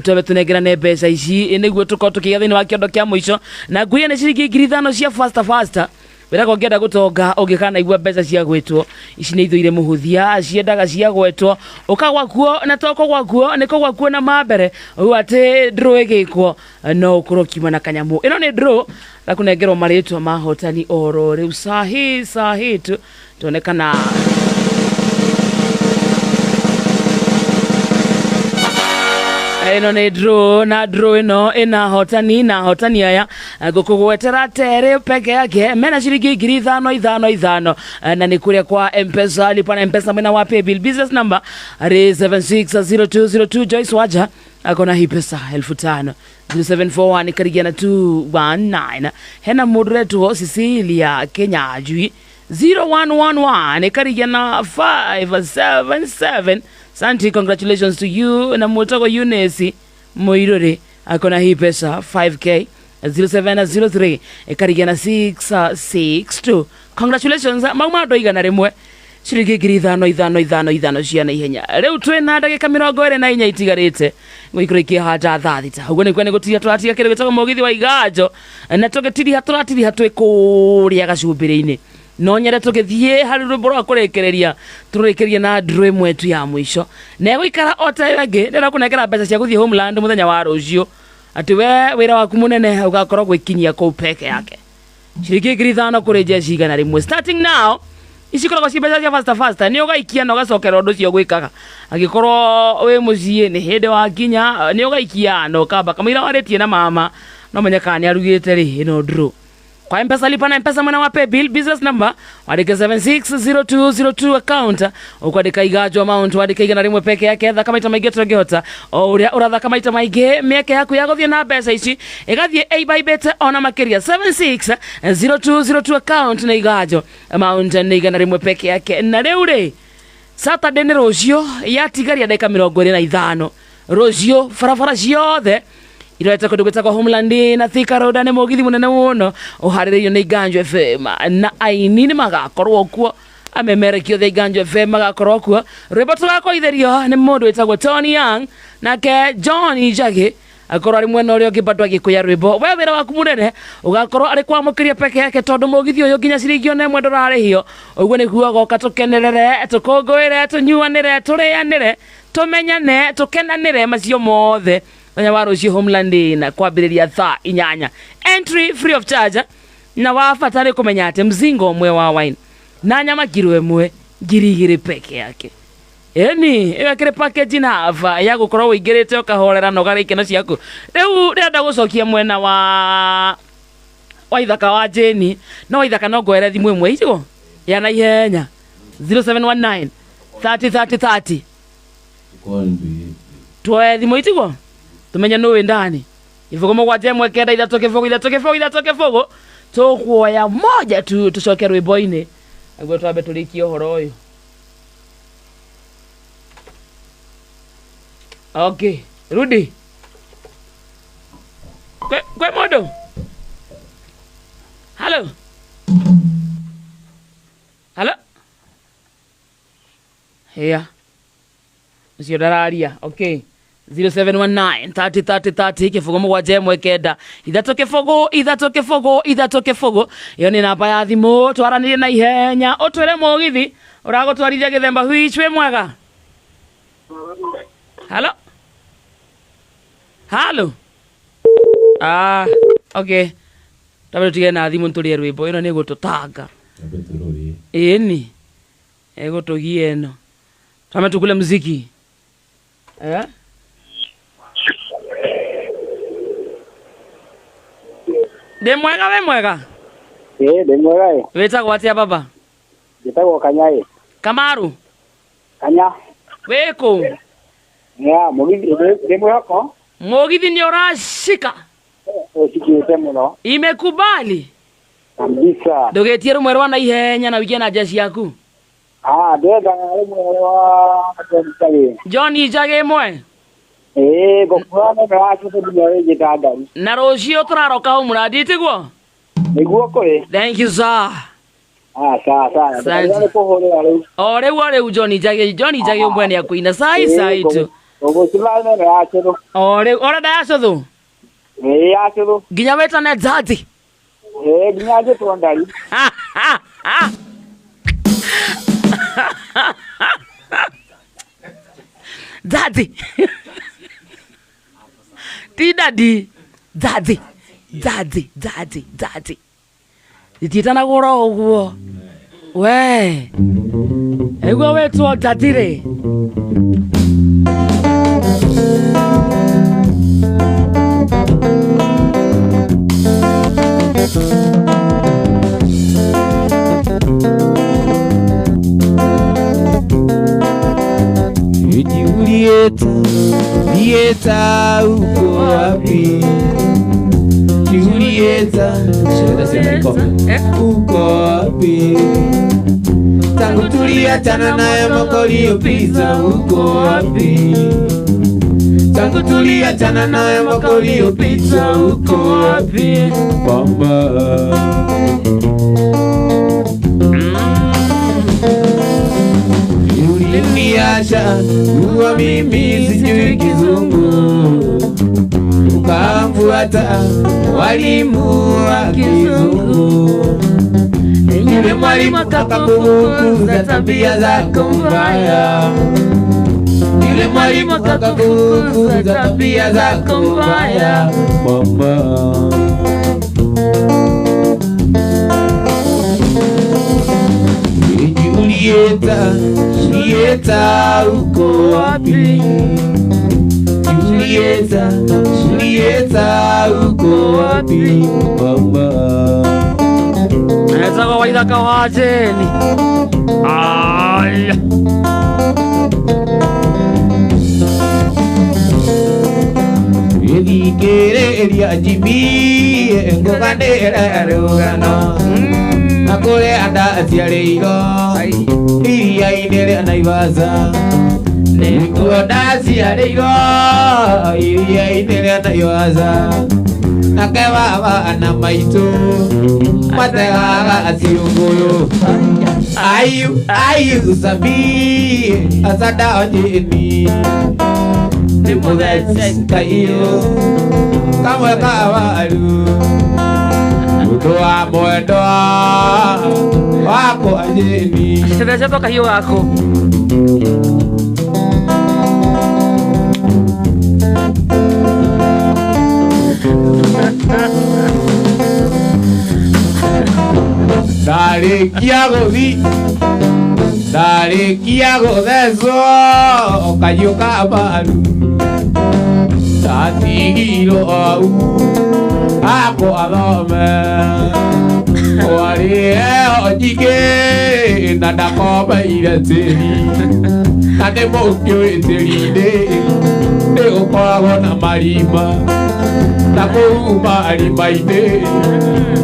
twambe tunengerane mbeca ici niguo tukorwo tukigia thiini wa kiondo kia muico na nguia ni ciringi 5,000 cia faster wiraga ungienda gutonga ungikana igua mbeca cia gwetwo ici ni ithuire muhuthia ciendaga cia gwetwo ukagwa kuo na toko gwa kuo niko gwa kuo na mambere u ati draw igikwo no ukorwo kiuma na kanyamu ino ni draw la kunengerwo maritwa mahotani oro riu sahi tu tuonekana ino ni draw na draw ino ina hotani aya gukugwetera tere peke yake mena ciringi 5,500 na ni kuria kwa M-Pesa lipa na M-Pesa mwena wa paybill business number ari 760202 Joyce Waja akona hii pesa 5,000 0741 karigiana 219 hena moderator Cecilia Kenyajui 0111 karigiana 577 Santi, congratulations to you. Na mutoko Eunice Moirore akona hii pesa 5k 0703 ekarigiana 662. Congratulations. Mauma ndo igana rimwe ciringi 5,500 cia na ihenya. Riu twina ndagika 24 itigarite ngwikurikia hata thathita. Uguo ni kwene gutia turatia kire gitego mugithi wa iganjo na tugetiria twikuria gacumbiri-ini no nyere tugithie hari rwimbo rwa kurekereria turekerie na ndru imwe tu ya mwisho na gwikara ota yangi ndira kunengera mbeca cia guthie Homeland muthenya wa rucio ati we wira waku munene ugakorwo gwikinyia ku peke yake ciringi 5,000 kuri jeshi igana rimwe starting now icikoragwo ci mbeca cia faster ni ugaikia na ugacokera undu cio gwikaga agikorwo wi mucii ni hindi wa kinya ni ugaikia no kamba kamira waritie na mama no menyeka ni arugite ri ino ndru kwa M-Pesa lipa na M-Pesa mwana wa paybill business number wadika 760202 account ukwadika iganjo amount wadika igana rimwe peke yake thaka maita maige tungihota o uria urathaka maita maige mieke yaku ya guthie na mbeca ici igathie a by bet ona makiria 760202 account na iganjo amount ni igana rimwe peke yake na riu ri Saturday ni rucio yatigaria dakika 25 rucio farafara ciothe ireta kundu gwetagwo Homeland na Thika Road ni mugithi munene muno uhariririo ni Iganjo FM na aini ni magakorwo kuo amemerekio the Iganjo FM magakorwo kuo rwimbo tugakoitherio ni mundu wetagwo Tony Young nake John Ijage akorwo ari mwena uria ngibandwa agikuya rwimbo we wira waku munene ugakorwo ari kwamukiria peke yake tondu mugithi uyu nginya ciringi ona imwe ndurarihio uguo ni kuoga ukatukenerere tukungwire tunyuanire turianire tumenyane tukenanire macio mothe Nya waro ci Homeland na kwambiriria thaa 8 entry free of charge na wafatari kumenya ati mzingo mwe wa wine na nyama kilo emwe ngiri peke yake eni kire package na ava ya gukorwo wingirite ukahorera no garikena ciaku riu ndenda gucokia mwena wa ithaka wa Jeni no ithaka no ngwere thimu imwe icio ya na ihenya 0719 30 twe thimu itigo tumenya no ndani ivugo mogwate mwekenda ithatoke fogo tukuoya moja tu tucoke rwimbo-ini agwe twabe tulikie horo uyu okay rudi kwe modo hello Yeah. Sio dararia. Okay. 0719 30 kifogo mugwanje mwekenda ithatoke fogo iyo ni namba ya thimu twaranire na ihenya utwire mugithi uragutwarithia githemba hwichwe mwega. Hello. Okay. Tabe tutige na thimu nturie rwimbo ino ni gututanga. Eni. Ego tugie no. Tame tukule muziki. De mwega. De mwega. Wetagwo atia baba? Wetagwo Kanyai. Kamaru. Kanya. Weko. Ya, mugithi de mwako. Mugithi ni urashika. Usikiete muno. Imekubali. Kabisa. Ndogetie rumwe rwa ihenya na wigena jeshi yaku. Ndega rumwe rwa John Ijage mwe. Gokwana na acho tudiare jitaga. Na rocio turaroka umurandite gwo. Niguo kore. Thank you sir. Sawa. Ore John Ijage umwe ni akuina sai tu. Ogo silane na acho. Ore da acho tu. Acho. Ginya weta na dzati. Ginya je tuandali. Daddy. Daddy. Dititana goro ogwo. We. Egwo wetu dadire. Julieta uko wapi? Julieta uko wapi? Tangu tuliachana naye mwaka uliopita uko wapi? Tangu tuliachana naye mwaka uliopita uko wapi? Mama. Uliniacha uwa mimi sijui kizungu, ukamfuata walimu wa kizungu. Yule mwalimu akakufunza tabia zako mbaya. Yule mwalimu akakufunza tabia zako mbaya. Mama. Julieta uko wapi? Julieta uko wapi? Mama. Eza kwa waida kawajeni. Ay. Elia jibi ngokandera rugano. Nakore anda asiareiro. Iria inere anaivaza. Nikuoda asiareiro. Iria inere anaivaza. Nakeva ana maito. Matega asiunguyo. Ayu sabi asada ojini. Nimudesi kayo. Kamwe kawalu. Utoa mwendo wako ajeni. Sebeza toka hiyo wako. Dale kiago deso kayo kabalu. Tatigiro au ako adome. Wari ojike nada koba ireteri. Nade mokyo eteride. Ne okwago na marima. Nako marima ide.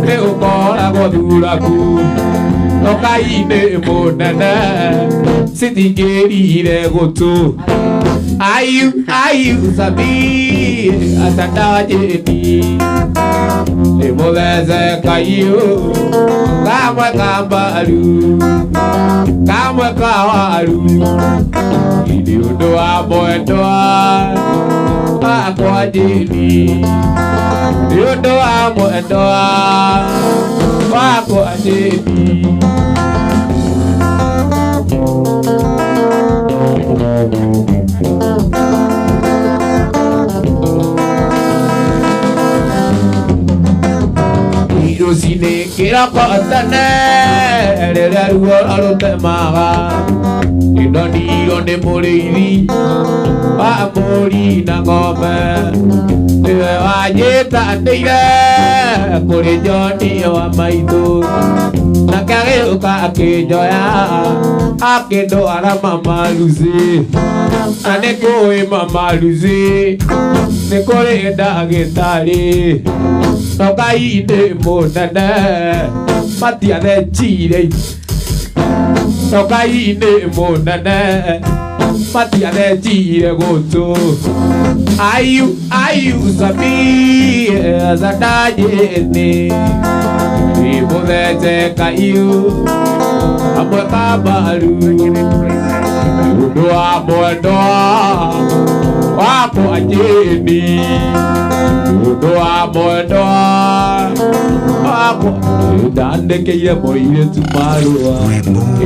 Ne okwago duraku. Nokaine monana. Sitigeri goto. Ayu sabi asada jeni. Ibuleze kayu Kamwe kambaru Kamwe kawaru Idi undoa moendoa Kwa jini Idi undoa moendoa Kwa jini Sine kira kotane rere ruo arote maga indoni onde murithi wa muri na ngombe niwe wanyita ndeire kuri Joni wa maithu na kagiuka akinjoya akindwara Mama Lucy na nikui Mama Lucy nikuri ndagitari Nogai ne monane Matia de chire Nogai ne monane Matia de chire goto Ayu sabi Zadaje ne Ibuleze kayu Amwe kabaru Udoa moendoa Wako ajeni Udoa moendoa Wako Dande keye moire tumarua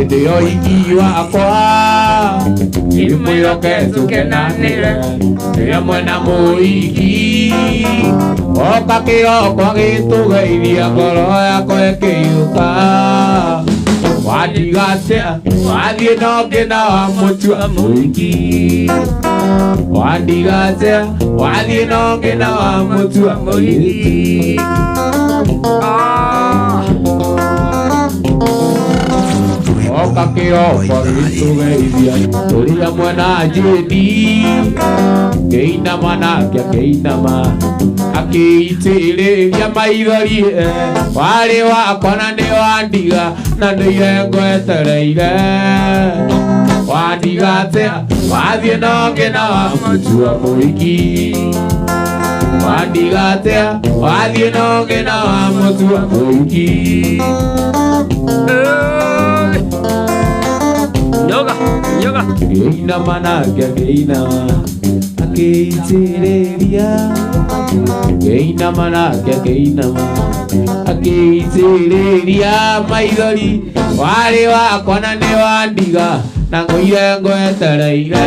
Edeo iki wakwa Imuyo kesu kenanire Eya mwena moiki Oka kio kwa gitu gairia Koro yako ekeyuka Wadigatea Wadie noge na wamutua moiki Wadigatea Wadie noge na wamutua moiki Oka kio kwa gitu gairia Turia mwena jedi Keina mana kia keina ma Akiitiriria maithori Wari wakwa na ni wandiga Na nduire ngwetereire Wandiga atia Wathie nonge na wamutua moiki Wandiga atia Wathie nonge na wamutua moiki Yoga Keina mana kia keina ma Akiitiriria Keina mana kia keina ma Akiitiriria maithori Wari wakwa na ni wandiga Na nguire ngwetereire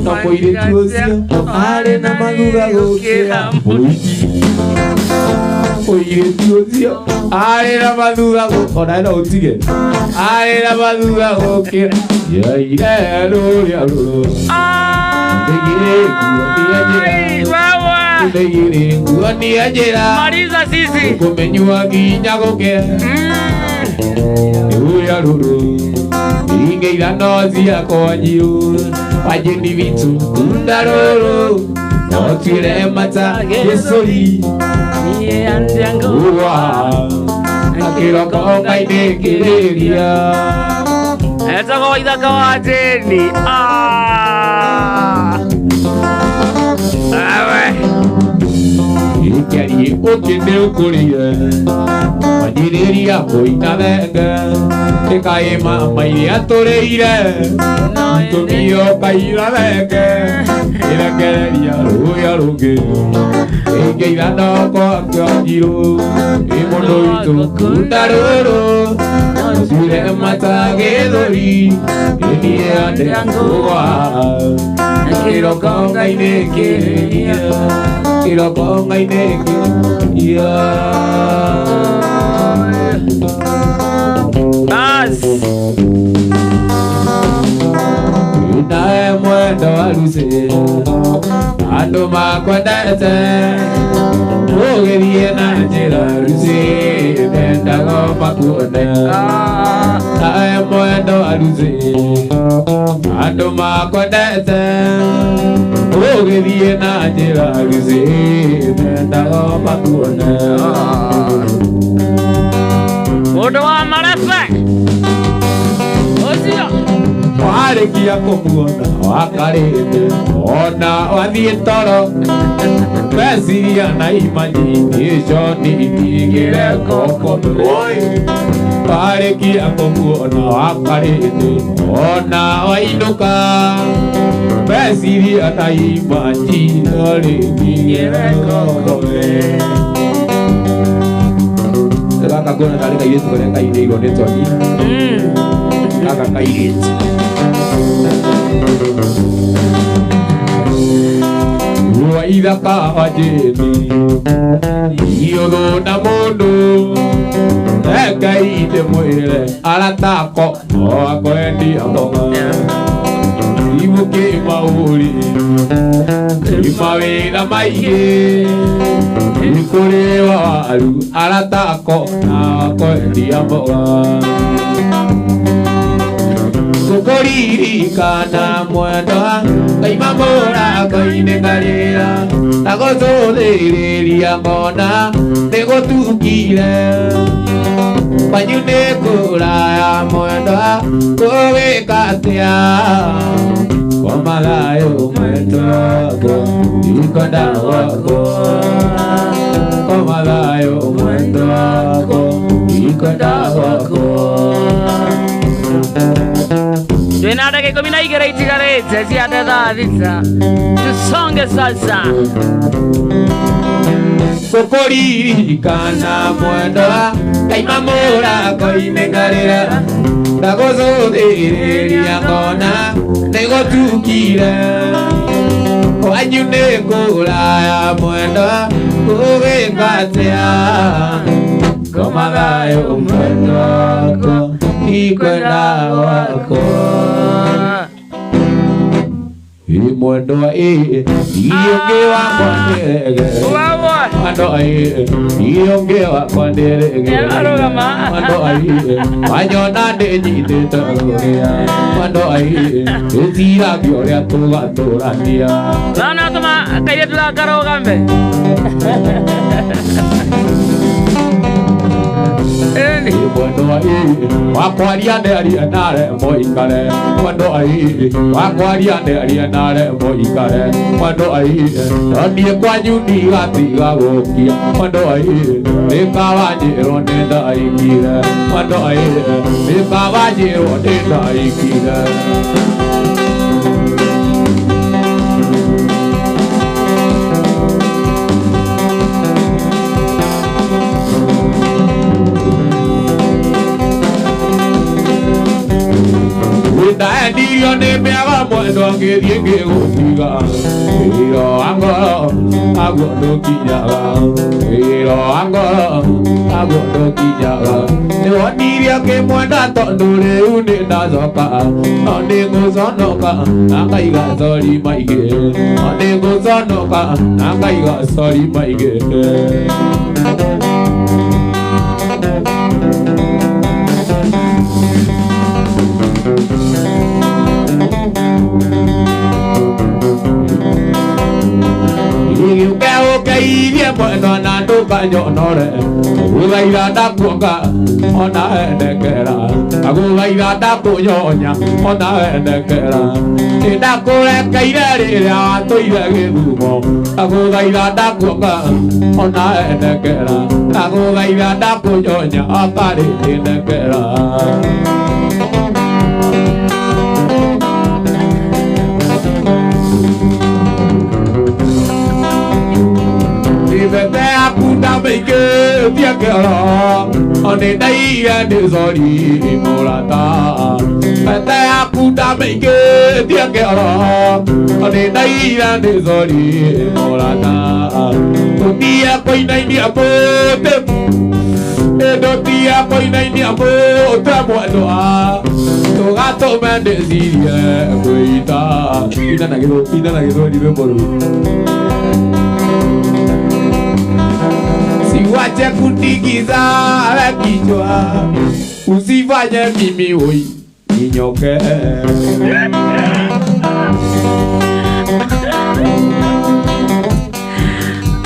No muiritu ucio Ari na maguga gukira moiki Muiritu ucio Ari na maguga gukira Ona ino utige Ari na maguga gukira Yaire ruria ruru Ndigire nguo ni ajira Mariza sisi Kumenyua ginya guke Ruria ruru Inge irano zia konyiu Wajeni vitu kundaruru Notire mata gesori Niye andiango Uwa Akiroko kaide kireria Eta kwa idaka wajeni Ikari ukinde ukurie Majiriria kuina venga Ikae mama iria tureire Tumio kaira venge Irekereria ruya rungi Inge irano kwa kionjiru Imono itu kundaruru Sure mata gedori Inie ande kuwa Kiroko ngaine kiria Kiroko ngaine kiria Bas Nae mwendo wa Lucy Andu makwendete Ugerie na njira Lucy Nendago makuone Nae mwendo wa Lucy Andu makwendete Ugerie na njira Lucy Nendago makuone Mundu wa marefe Ozio Wari Warĩkia kũmuona wakarĩte ona wathiĩ toro meciria na imanyi icio nĩingĩre ngoko warĩkia kũmuona wakarĩte ona wainũka meciria na imanyi nĩingĩre ngoko Kaka kuna kali kairĩtu karĩa kairĩirwo nĩ Tony kaka kairĩtu Rua ithaka wa jeni Iũthũ na mũndũ Ngai ndĩmwĩre aratako no akwendia mboga Ibuke maũri Mawĩra maingĩ Ikũrĩ waru aratako na akwendia mboga Kukuririkana mwendwa Kaima mũrango-inĩ ngarĩra Na gũthũthĩrĩria ngona nĩgũtukire Kwanyu nĩ kũraya mwendwa Kũwĩka atĩa Kwa thayũ mwendwa wakwa Ikwenda wakwa Kwa thayũ mwendwa wakwa Ikwenda wakwa Twina dakika 12 itigarĩte cia thaa 9 tusonge sasa Kukuririkana mwendwa Kaima mũrango-inĩ ngarĩra Na gũthũthĩrĩria ngona nĩgũtukire Kwanyu nĩ kũraya mwendwa Kũwĩka atĩa Kwa thayũ mwendwa wakwa Ikwenda wakwa Mwendwa iyonge wakwa nĩrege Mwendwa iyonge wakwa nĩrege Mwendwa wanyona ndĩnyitĩte gũkĩa Mwendwa ĩtiragia ũrĩa tũgatũrania Lana tuma kairĩtu gaka karũgambe Mwendwa wakwaria ndĩaria nare mũikare Mwendwa wakwaria ndĩaria nare mũikare Mwendwa niĩ kwanyu ndigatiga gũkia Mwendwa nĩkawanjĩrwo nĩ ndaikire Mwendwa nĩkawanjĩrwo nĩ ndaikire Ndiyo nĩmĩaga mwendwa ngĩthiĩ ngĩgũtiga Wĩra wa ngoro naguo ndũkinyaga Wĩra wa ngoro naguo ndũkinyaga Nĩwonirie ngĩmwenda tondũ rĩu nĩndacoka No nĩngũconoka na ngaiga sori maingĩ No nĩngũconoka na ngaiga sori maingĩ Irie mwendwa na ndũkanyonore Gũthaitha ndakuonga ona endekera Gũthaitha ndakũnyonya ona endekera Nĩndakũrekeire rĩrĩa watũire gĩthumo Gũthaitha ndakuonga ona endekera Gũthaitha ndakũnyonya akarĩ endekera Bete akunda meike tiakera One daia nizori morata Bete akunda meike tiakera One daia nizori morata Tutia koinainia pote Edotia koinainia pote mwendwa Tugato mendezirie kuita Ina na githo ni bemboru Siwache kutigiza kichwa Usifanye mimi oi ninyoke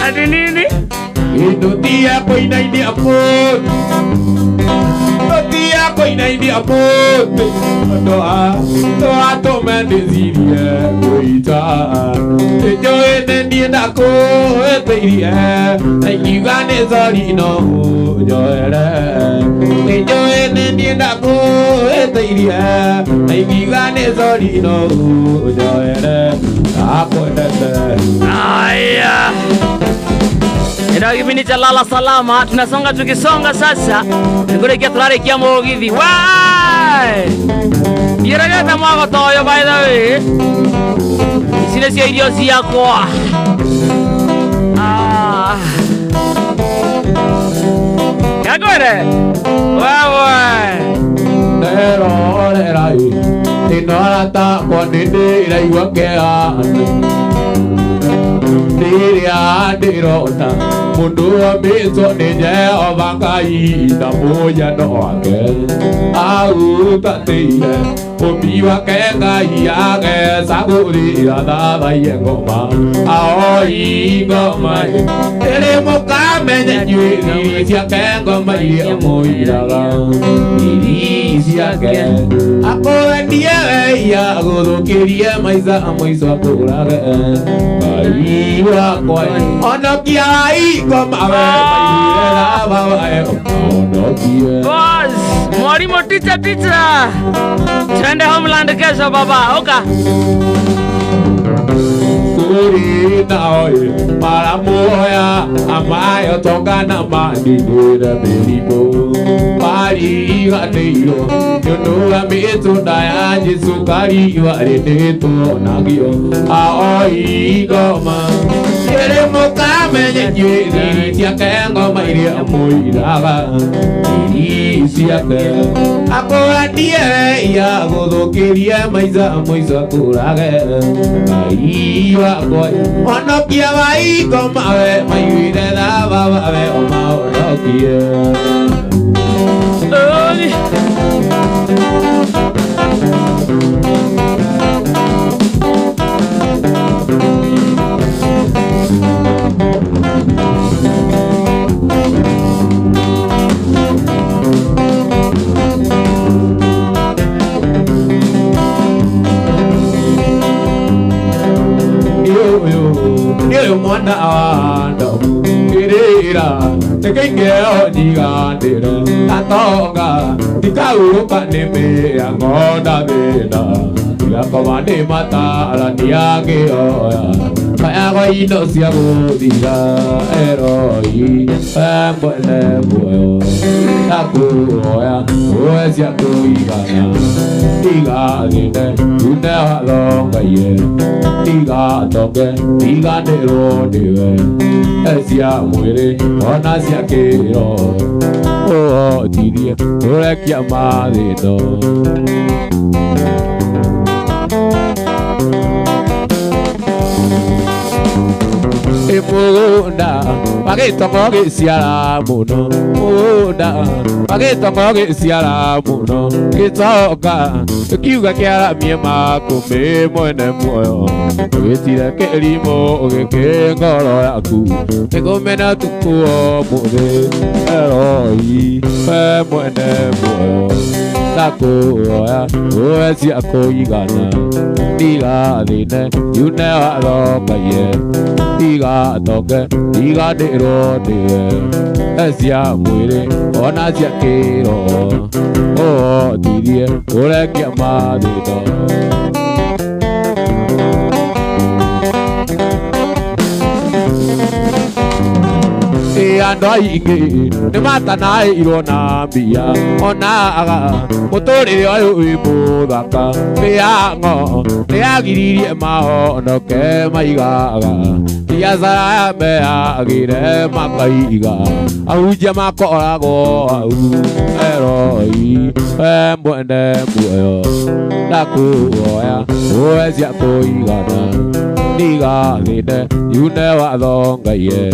Ati nini? Ndotia koinainia po Ndotia inaidi apote doa to mendizirie kuita ejo ene ndako eteirie aigane zori no joere ejo ene ndako eteirie aigane zori no joere akwendete Aya. Ndio kipindi cha lala salama, tunasonga tukisonga sasa. Nikulekia tulare kia mogithi. Wai! Irageta mwago toyo by the way. Isile sio idio siakwa. Ah. Yagore. Wewe. Nero lerai. Tinarata koninde iraiwakea. Diria dirota mundu ameto neje obangai da moya no ake au tateire obiwa kenga iage saguri ada bayengoma aoi goma ere mokame nyiri sia kenga mai moiraga iri sia ke ako ndie ya godo kirie maiza moiso akuraga ai wa onokia iko mawe maira bawe onokia Boss, mwalimu teacher. Twende Homeland kesho baba. Oka. Kuri naoe mara moya amayo toka na madidira belibo pari gateiro yono ameto daya Jesu kari warete to nagio aoi goma sere mokame nyeri tia kengo maire moiraga iri siake akoandie ya godokeria maiza moiza kurage aiwa boy onokia vai komawe maire da babawe oma onokia Yo mwana ando kirira tekengeo digandira tatonga dikauruka neme angoda beda yakomane mata ala niage oya kaya koino sia godira eroi ambole boyo taku oya oesia kuigana diga gine una longa ye diga toke diga nero diwe esia muere ona sia kero o dirie ora chiamare do Muda, paguito coge siara muno. Muda, paguito coge siara muno. Que toca, que uga que ara mi ma come moene moyo. Que tira que limo, que ngoro aku. Que come na tu kuo mude. Eroi, moene moyo. Taku ya, o si ako igana. Diga dine, you never know kaye. Diga toke, diga dero dewe. Esia muere, ona sia kero. Oh, dirie, ore kia madito. Ando inge, ne mata na irona bia. Ona aga, motore ayo ibodaka. Peango, ne agiri mao no ke maigaga. Dia zara me agire makaiga. Au jama ko rago au eroi. Mbwende mbweyo. Daku oya, oezia ko igana. Diga dine, you never longa ye.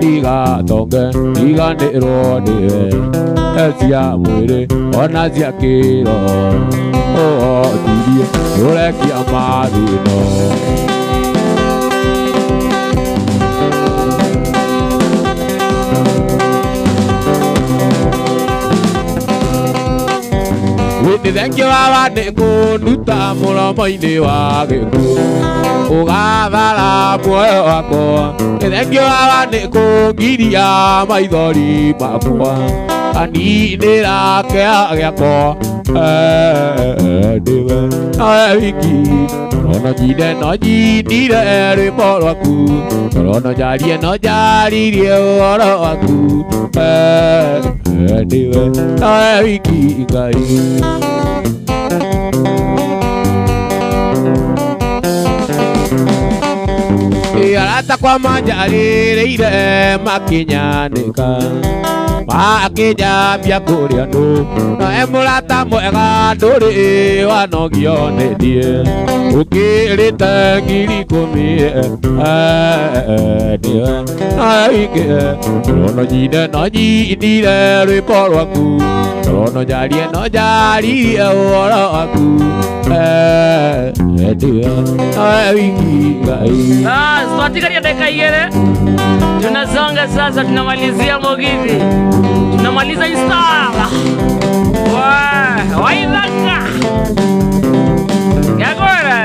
Diga tonge, diga nero de. Esia muere, ona sia kero. Oh, dirie, ore ki amarino. nĩ thengio wa nĩ kũnduta mũromo-inĩ wa gĩkuũ ũgathara muoyo wakwa nĩ thengio wa nĩ kũngiria maithori makwa aninĩra kĩeha gĩakwa ndĩwe nawe wiki no nyinire rwĩmbo rwaku no njarie ũhoro waku ndiwe nawe wiki Ngai arata kwa manjarĩrĩire makinyanĩka makĩnjambia kũrĩa ndũ nawe mũrata mwega ndũrĩ wanogio nĩ niĩ ũkĩrĩte ngiri ikũmi ndiwe nawe wiki no nyinire rwĩmbo rwaku no njaririe ũhoro waku ndiwe nawe wiki Ngai. Tunatikaria dakika igere. Tunasonga sasa, tunamalizia Mugithi. Tunamaliza instala. Waidaka. Agora.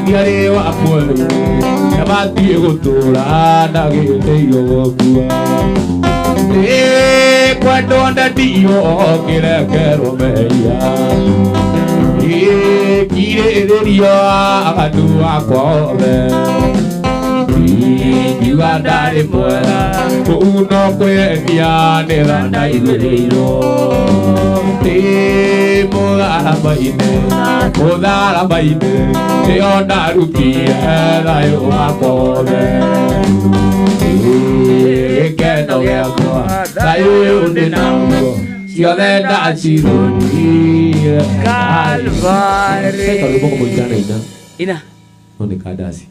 Ndiarĩ wakwa nĩbatie gũtũra ndagĩteirwo gũkua kwendwo ndendio ngĩrekerwo mehia ngirĩrĩrio agatu akwa othe ngiuga ndarĩ mwega kũu no kwĩyendia nĩ tha ndaigĩrĩirwo mũtharaba-inĩ nĩyo ndarutire thayũ wakwa othe gĩkeno gĩakwa thayũ ũyũ ndĩ naguo ciothe ndacirũnire Kalvari. Kalau mau bicara Ina. Mau dikadasi.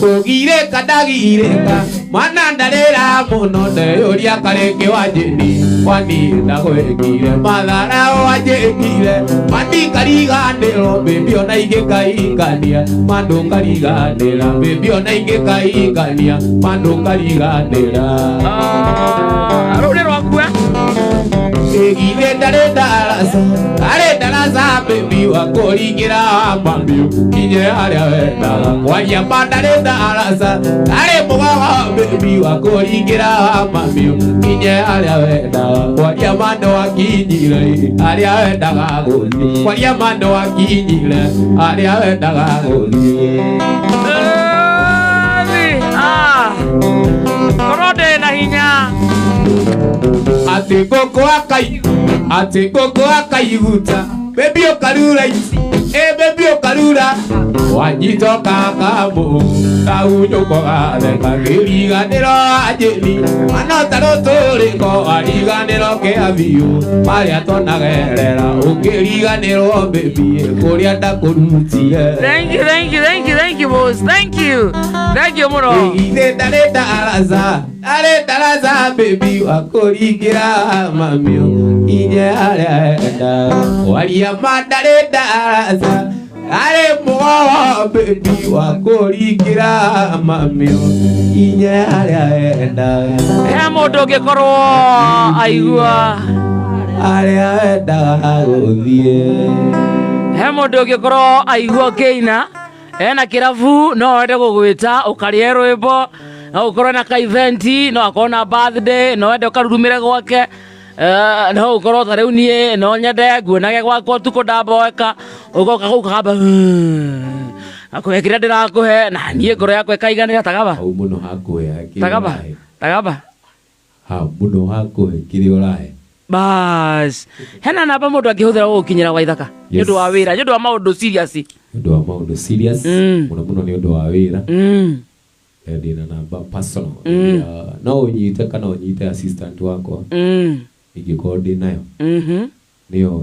Kogire kadagire ka mana ndarera muno ne oria kareke wajeni kwani ndagwekire madara wajekire mandi kariganiro bebi ona igekaigania mando kariganira bebi ona igekaigania mando kariganira Arorero akwa Egire dare darasa bebi wakorigira mambio kinye aria wenda kwanya bandare darasa dare mugawa bebi wakorigira mambio kinye aria wenda kwanya mando wakinyire aria wenda gaguthi kwanya mando wakinyire aria wenda gaguthi Korode na hinya ati koko akaiguta bebi okarura isi bebi okarura wanyitoka kamo kaunyoko gatheka kĩriganĩro ajeli manotaro tũrĩko ariganĩro kĩathiũ marĩa tonagerera ũkĩriganĩrwo bebi kũrĩa ndakũrutire. Thank you boss, thank you mũno. Igithe ndarĩ ndaraza bebi wakũringira mamio inye harĩa enda waria mandarĩ ndaraza are mugawa bebi wakũringira mamio inye harĩa enda He mũndũ ũngĩkorwo aigua harĩa endaga gũthiĩ he mũndũ ũngĩkorwo aigua kĩina ena kĩrabu no wende gũgwĩta ũkarie rwĩmbo no ũkorwo na ka event no akorwo na birthday no wende ũkarurumĩre gwake no ũkorwo ta rĩu niĩ no nyende nguonage gwakwa ũtukũ ndamboeka ũgoka kũu kagamba akũhe kĩrĩa ndĩrakũhe na niĩ ngoro yakwa ĩkaiganĩra tagaba hau mũno hakũhe tagaba hau mũno hakũhe kĩrĩa ũrahe bas hena namba mũndũ angĩhũthĩra gũgũkinyĩra Waithaka nĩ ũndũ wa wĩra nĩ ũndũ wa maũndũ serious nĩũndũ wa maũndũ serious mũno nĩ ũndũ wa wĩra ndĩna namba personal no ũnyite kana ũnyite assistant wakwa ingĩkorwo ndĩ nayo nĩyo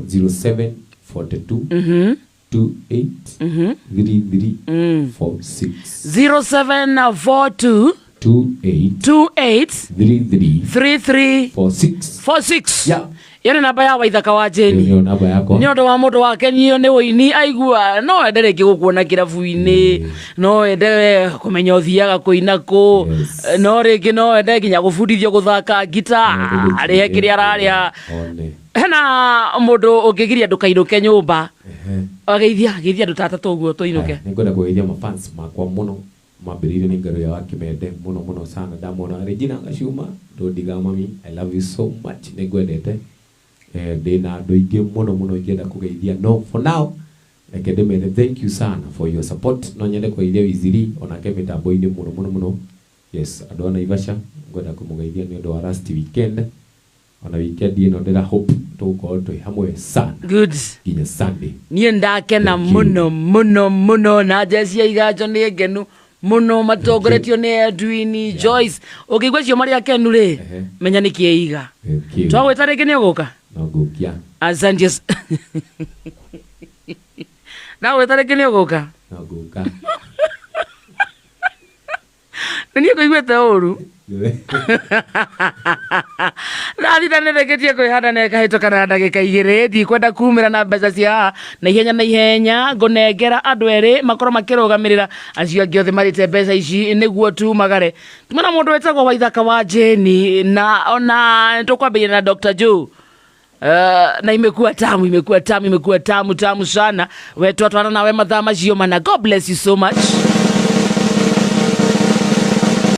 0742 28 33 46 0742 283346. Yeah. Yone namba ya Waithaka wa Jeni. Niyo namba yako. Ni ndo wa mundu wake niyo ni woini aigua no endere gikukuona kirabu-ini no endere kumenya uthiaga kuina ku no ringi no endere kinya gubundithio guthaka gita ari kiri araria hena mundu ungigiria ndukairuke nyumba geithia ndutatatu uguo tuinuke. Ningwenda kugeithia mafans makwa muno mambirire ni ngaro ya wakimende muno sana ndamona Regina Gashuma Rodiga mami I love you so much ningwendete ndina andu ingi muno ingenda kugeithia no for now Academy thank you sana for your support no nyende kugeithia Wiziri onake mitambo-ini muno yes andu ana Ivasha ngwenda kumugeithia ni undu wa last weekend ona weekend ino ndira hope tuko twi hamwe sana good nginya Sunday nie ndakena muno na jesi ya Iganjo ni ngenu muno matongoretio ni Edwin Joyce ukigwa cio mari akenu ri menya ni kieiga twagwita ringi ni uguka nagukia asante na gwita ringi ni uguka naguka ni kuiguite uru Rathita nereketie kwihanda na kahitũkana ndagĩka 2 ndi kwenda kumĩra na mbeca cia na ihenya ngunengera andũ erĩ makorwo makĩrũgamĩrĩra acio angĩ othe marĩte mbeca ici nĩguo tumagare tumana mũndũ wetagwo Waithaka wa Jeni na ona tũkwambĩrĩria na Dr. Joe na imekuwa tamu sana wetu atwana nawe mathaa macio mana. God bless you so much.